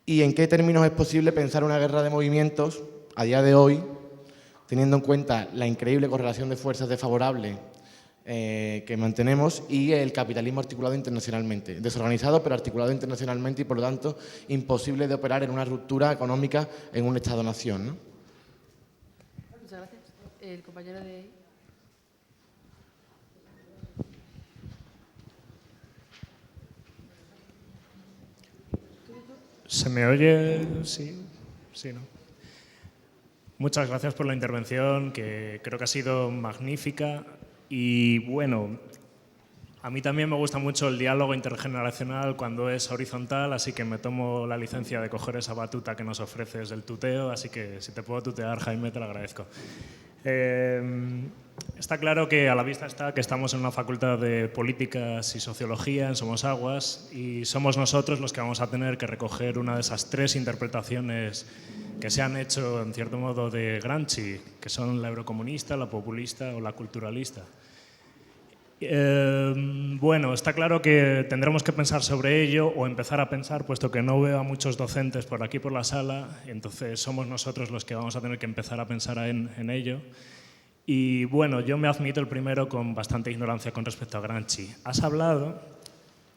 ¿Y en qué términos es posible pensar una guerra de movimientos a día de hoy, teniendo en cuenta la increíble correlación de fuerzas desfavorables que mantenemos y el capitalismo articulado internacionalmente, desorganizado pero articulado internacionalmente y por lo tanto imposible de operar en una ruptura económica en un Estado-nación, ¿no? Muchas gracias. El compañero de ahí. ¿Se me oye? Sí, sí, ¿no? Muchas gracias por la intervención, que creo que ha sido magnífica. Y bueno, a mí también me gusta mucho el diálogo intergeneracional cuando es horizontal, así que me tomo la licencia de coger esa batuta que nos ofreces del tuteo, así que si te puedo tutear, Jaime, te lo agradezco. Está claro que a la vista está que estamos en una facultad de políticas y sociología en Somosaguas y somos nosotros los que vamos a tener que recoger una de esas tres interpretaciones que se han hecho, en cierto modo, de Gramsci, que son la eurocomunista, la populista o la culturalista. Bueno, está claro que tendremos que pensar sobre ello o empezar a pensar, puesto que no veo a muchos docentes por aquí por la sala, entonces somos nosotros los que vamos a tener que empezar a pensar en ello. Y bueno, yo me admito el primero con bastante ignorancia con respecto a Gramsci. Has hablado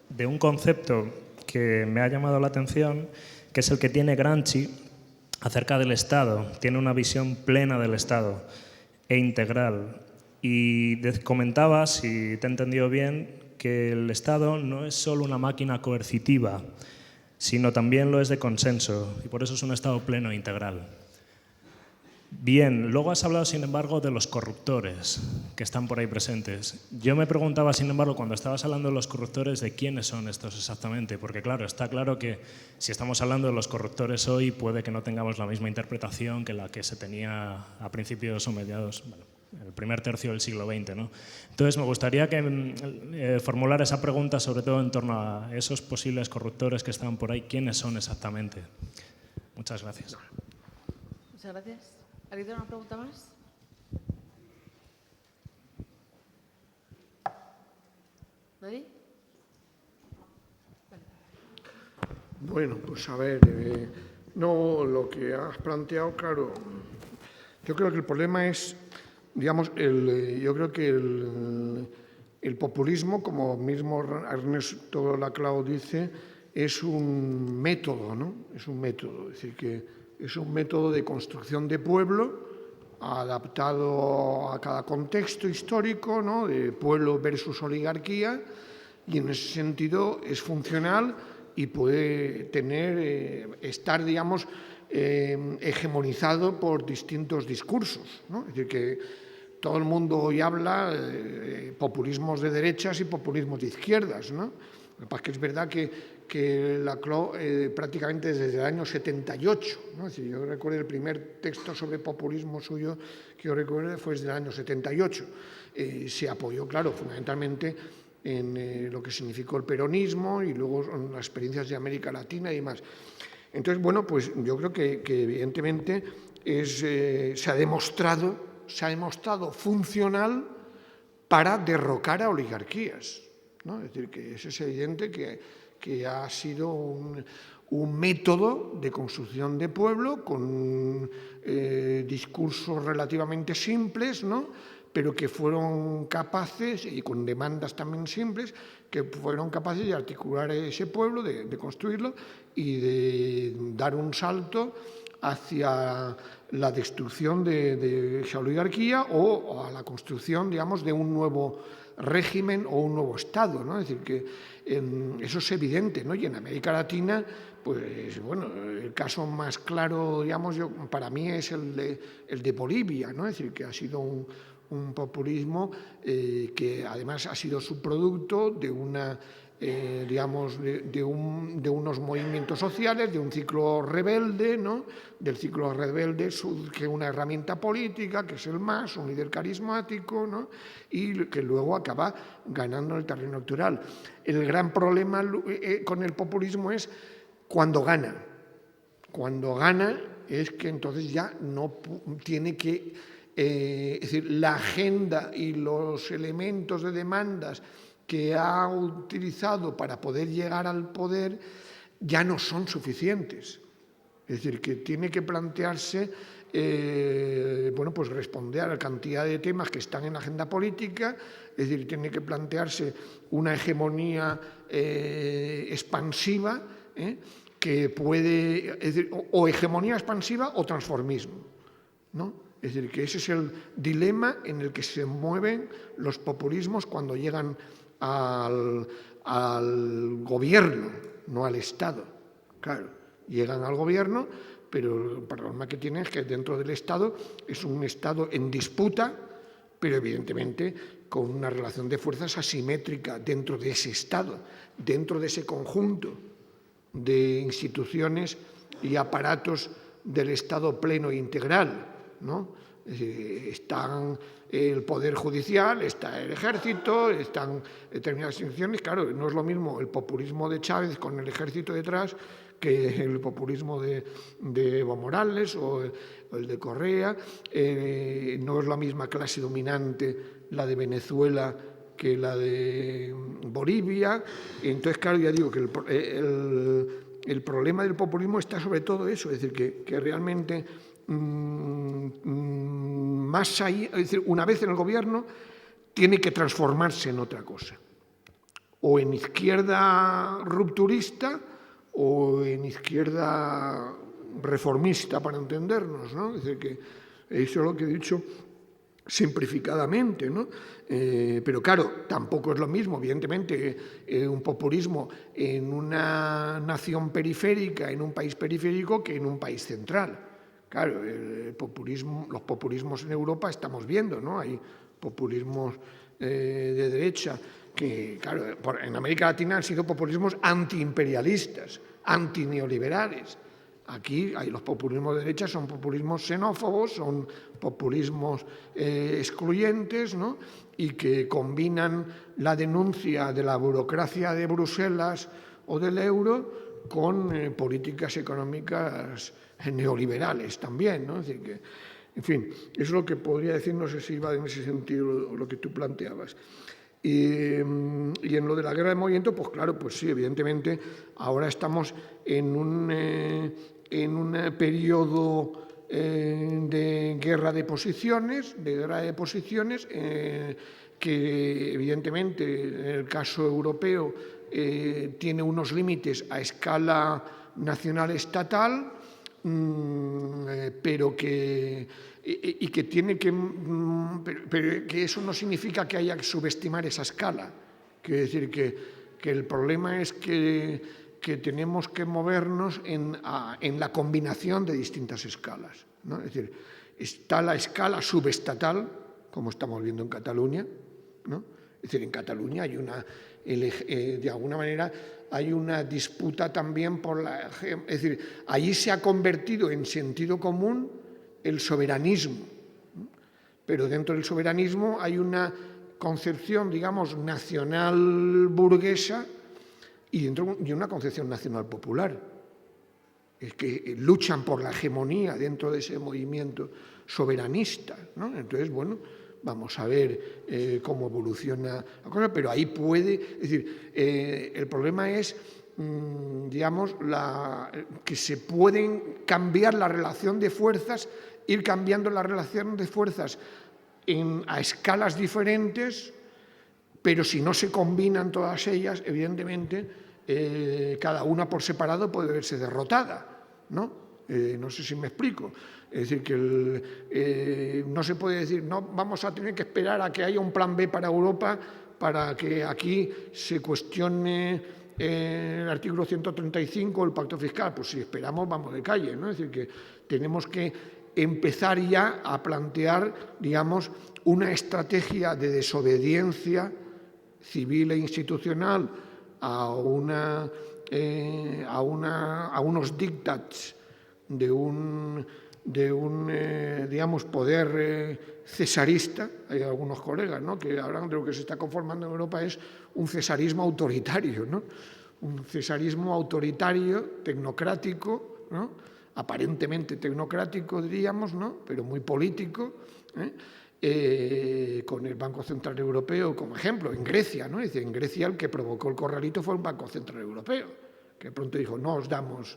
de un concepto que me ha llamado la atención, que es el que tiene Gramsci acerca del Estado. Tiene una visión plena del Estado e integral. Y comentabas, si te he entendido bien, que el Estado no es solo una máquina coercitiva, sino también lo es de consenso, y por eso es un Estado pleno e integral. Bien, luego has hablado, sin embargo, de los corruptores que están por ahí presentes. Yo me preguntaba, sin embargo, cuando estabas hablando de los corruptores, de quiénes son estos exactamente, porque claro, está claro que si estamos hablando de los corruptores hoy, puede que no tengamos la misma interpretación que la que se tenía a principios o mediados, bueno, el primer tercio del siglo XX, ¿no? Entonces, me gustaría que formulara esa pregunta, sobre todo en torno a esos posibles corruptores que están por ahí, ¿quiénes son exactamente? Muchas gracias. Muchas gracias. ¿Alguien tiene una pregunta más? ¿Nadie? Vale. Bueno, pues a ver, no, lo que has planteado, claro, Yo creo que el problema es, digamos, yo creo que el populismo, como mismo Ernesto Laclau dice, es un método, ¿no? Es un método, es decir, que es un método de construcción de pueblo adaptado a cada contexto histórico, ¿no? De pueblo versus oligarquía, y en ese sentido es funcional y puede estar, digamos, hegemonizado por distintos discursos, ¿no? Es decir, que todo el mundo hoy habla de populismos de derechas y populismos de izquierdas, ¿no? Lo que pasa es que es verdad que Laclau prácticamente desde el año 78, ¿no? Es decir, yo recuerdo el primer texto sobre populismo suyo que yo recuerdo fue desde el año 78. Se apoyó, claro, fundamentalmente en lo que significó el peronismo y luego en las experiencias de América Latina y demás. Entonces, bueno, pues yo creo que evidentemente se ha demostrado funcional para derrocar a oligarquías, ¿no? Es decir, que es evidente que ha sido un método de construcción de pueblo con discursos relativamente simples, ¿no? Pero que fueron capaces, y con demandas también simples, que fueron capaces de articular ese pueblo, de construirlo y de dar un salto hacia la destrucción de esa oligarquía o a la construcción, digamos, de un nuevo régimen o un nuevo Estado, ¿no? Es decir, que eso es evidente, ¿no? Y en América Latina, pues bueno, el caso más claro, digamos, para mí es el de Bolivia, ¿no? Es decir, que ha sido un populismo que además ha sido subproducto de de unos movimientos sociales, de un ciclo rebelde, ¿no? Del ciclo rebelde surge una herramienta política, que es el MAS, un líder carismático, ¿no? Y que luego acaba ganando el terreno electoral. El gran problema con el populismo es cuando gana. Cuando gana es que entonces ya no tiene que... es decir, la agenda y los elementos de demandas que ha utilizado para poder llegar al poder ya no son suficientes. Es decir, que tiene que plantearse, bueno, pues responder a la cantidad de temas que están en la agenda política, es decir, tiene que plantearse una hegemonía expansiva, que puede, es decir, o hegemonía expansiva o transformismo, ¿no? Es decir, que ese es el dilema en el que se mueven los populismos cuando llegan al gobierno, no al Estado. Claro, llegan al gobierno, pero el problema que tienen es que dentro del Estado es un Estado en disputa, pero evidentemente con una relación de fuerzas asimétrica dentro de ese Estado, dentro de ese conjunto de instituciones y aparatos del Estado pleno e integral, ¿no? Están el Poder Judicial, está el Ejército, están determinadas instituciones. Claro, no es lo mismo el populismo de Chávez con el Ejército detrás que el populismo de Evo Morales o el de Correa. No es la misma clase dominante la de Venezuela que la de Bolivia. Entonces, claro, ya digo que el problema del populismo está sobre todo eso, es decir, que realmente... más allá, es decir, una vez en el gobierno tiene que transformarse en otra cosa, o en izquierda rupturista o en izquierda reformista, para entendernos, ¿no? Es decir, que eso es lo que he dicho simplificadamente, ¿no? Pero claro, tampoco es lo mismo, evidentemente, un populismo en una nación periférica, en un país periférico, que en un país central. Claro, los populismos en Europa estamos viendo, ¿no? Hay populismos de derecha que, claro, en América Latina han sido populismos antiimperialistas, antineoliberales. Aquí los populismos de derecha son populismos xenófobos, son populismos excluyentes, ¿no? Y que combinan la denuncia de la burocracia de Bruselas o del euro con políticas económicas neoliberales también, ¿no? Es decir, que, en fin, eso es lo que podría decir, no sé si va en ese sentido lo que tú planteabas. Y en lo de la guerra de movimiento, pues claro, pues sí, evidentemente, ahora estamos en un periodo de guerra de posiciones, que evidentemente en el caso europeo tiene unos límites a escala nacional estatal, pero que eso no significa que haya que subestimar esa escala. Quiero decir que el problema es que tenemos que movernos en la combinación de distintas escalas, ¿no? Es decir, está la escala subestatal, como estamos viendo en Cataluña, ¿no? Es decir, en Cataluña hay de alguna manera hay una disputa también es decir, allí se ha convertido en sentido común el soberanismo, ¿no? Pero dentro del soberanismo hay una concepción, digamos, nacional burguesa y una concepción nacional popular. Es que luchan por la hegemonía dentro de ese movimiento soberanista, ¿no? Entonces, bueno, vamos a ver cómo evoluciona la cosa, pero ahí es decir, el problema es, digamos, que se pueden cambiar la relación de fuerzas, ir cambiando la relación de fuerzas a escalas diferentes, pero si no se combinan todas ellas, evidentemente, cada una por separado puede verse derrotada, ¿no? No sé si me explico. Es decir, que no se puede decir, no, vamos a tener que esperar a que haya un plan B para Europa para que aquí se cuestione el artículo 135, el pacto fiscal. Pues si esperamos, vamos de calle, ¿no? Es decir, que tenemos que empezar ya a plantear, digamos, una estrategia de desobediencia civil e institucional a unos dictats de un digamos, poder cesarista. Hay algunos colegas, ¿no?, que hablan de lo que se está conformando en Europa es un cesarismo autoritario, ¿no? Un cesarismo autoritario, tecnocrático, ¿no?, aparentemente tecnocrático, diríamos, ¿no?, pero muy político, con el Banco Central Europeo como ejemplo, en Grecia, ¿no? Es decir, en Grecia el que provocó el corralito fue el Banco Central Europeo, que de pronto dijo, no os damos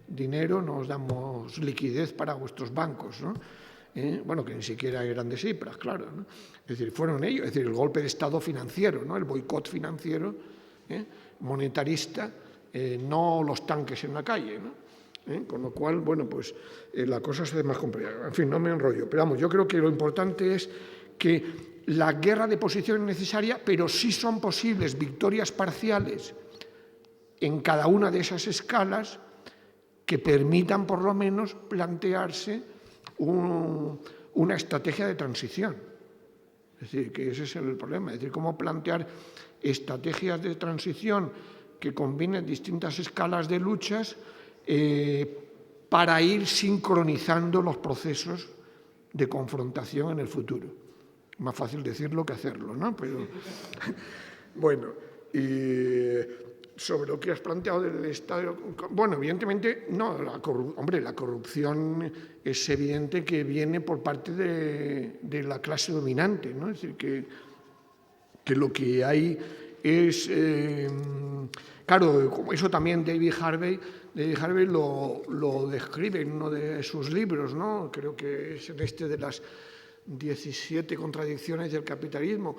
dinero, no os damos liquidez para vuestros bancos, ¿no? Bueno, que ni siquiera eran de Cipras, claro, ¿no? Es decir, fueron ellos, es decir, el golpe de Estado financiero, ¿no?, el boicot financiero, monetarista, no los tanques en la calle, ¿no? Con lo cual, bueno, pues la cosa se hace más compleja. En fin, no me enrollo, pero vamos, yo creo que lo importante es que la guerra de posición es necesaria, pero sí son posibles victorias parciales en cada una de esas escalas que permitan por lo menos plantearse una estrategia de transición. Es decir, que ese es el problema, es decir, cómo plantear estrategias de transición que combinen distintas escalas de luchas para ir sincronizando los procesos de confrontación en el futuro. Más fácil decirlo que hacerlo, ¿no? Pero, bueno, sobre lo que has planteado del Estado, bueno, evidentemente, no, la corrupción es evidente que viene por parte de la clase dominante, ¿no? Es decir, que lo que hay es, claro, eso también David Harvey lo describe en uno de sus libros, ¿no? Creo que es este de las 17 contradicciones del capitalismo.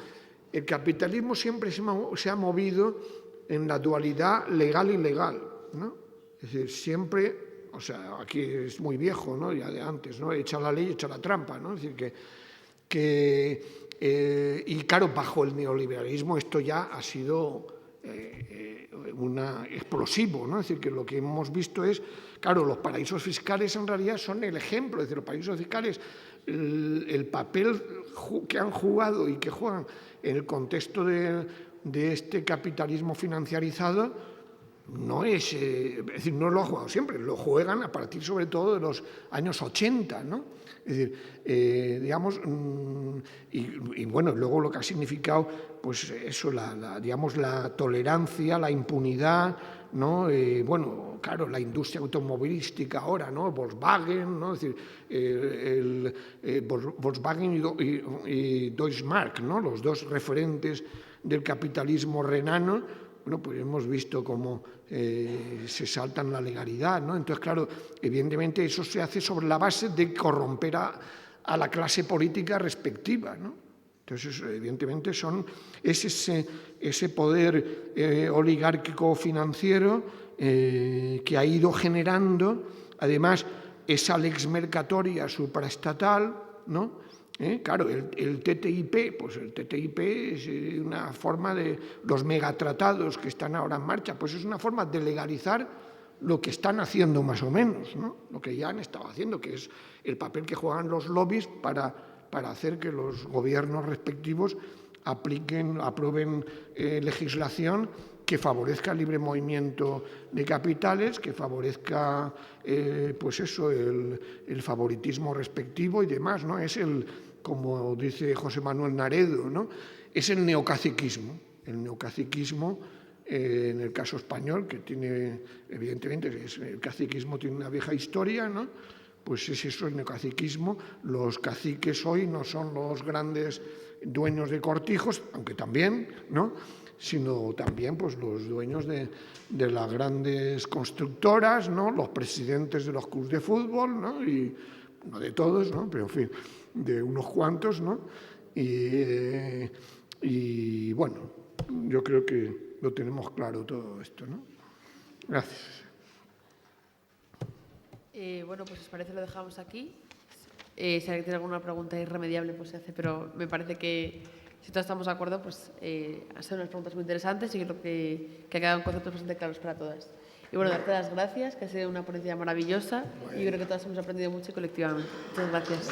El capitalismo siempre se ha movido en la dualidad legal-ilegal, ¿no? Es decir, siempre, o sea, aquí es muy viejo, ¿no?, ya de antes, ¿no?, echa la ley, echa la trampa, ¿no? Es decir, y claro, bajo el neoliberalismo esto ya ha sido explosivo, ¿no? Es decir, que lo que hemos visto es, claro, los paraísos fiscales en realidad son el ejemplo, es decir, los paraísos fiscales, el papel que han jugado y que juegan en el contexto de este capitalismo financiarizado no es decir, no lo ha jugado siempre, lo juegan a partir sobre todo de los años 80, ¿no? Es decir, digamos, y bueno, luego lo que ha significado, pues eso, digamos, la tolerancia, la impunidad, ¿no? Bueno, claro, la industria automovilística ahora, ¿no? Volkswagen, ¿no? Es decir, Volkswagen y Deutsche Mark, ¿no?, los dos referentes del capitalismo renano, bueno, pues hemos visto cómo se saltan la legalidad, ¿no? Entonces, claro, evidentemente eso se hace sobre la base de corromper a la clase política respectiva, ¿no? Entonces, evidentemente, es ese poder oligárquico financiero que ha ido generando, además, esa lex mercatoria supraestatal, ¿no? Claro, el TTIP, pues el TTIP es una forma de los megatratados que están ahora en marcha, pues es una forma de legalizar lo que están haciendo más o menos, ¿no? Lo que ya han estado haciendo, que es el papel que juegan los lobbies para hacer que los gobiernos respectivos aprueben legislación que favorezca el libre movimiento de capitales, que favorezca pues eso, el favoritismo respectivo y demás, ¿no? Es como dice José Manuel Naredo, ¿no? Es el neocaciquismo. El neocaciquismo, en el caso español, que tiene, evidentemente, el caciquismo tiene una vieja historia, ¿no? Pues es eso, el neocaciquismo. Los caciques hoy no son los grandes dueños de cortijos, aunque también, ¿no? Sino también pues, los dueños de las grandes constructoras, ¿no? Los presidentes de los clubes de fútbol, ¿no? Y no de todos, ¿no? Pero en fin, de unos cuantos, ¿no? Y bueno, yo creo que lo tenemos claro todo esto, ¿no? Gracias. Bueno, pues si os parece lo dejamos aquí. Si alguien tiene alguna pregunta irremediable, pues se hace, pero me parece que si todos estamos de acuerdo, pues han sido unas preguntas muy interesantes y creo que ha quedado un concepto bastante claros para todas. Y bueno, darte las gracias, que ha sido una ponencia maravillosa y yo creo que todas hemos aprendido mucho colectivamente. Muchas gracias.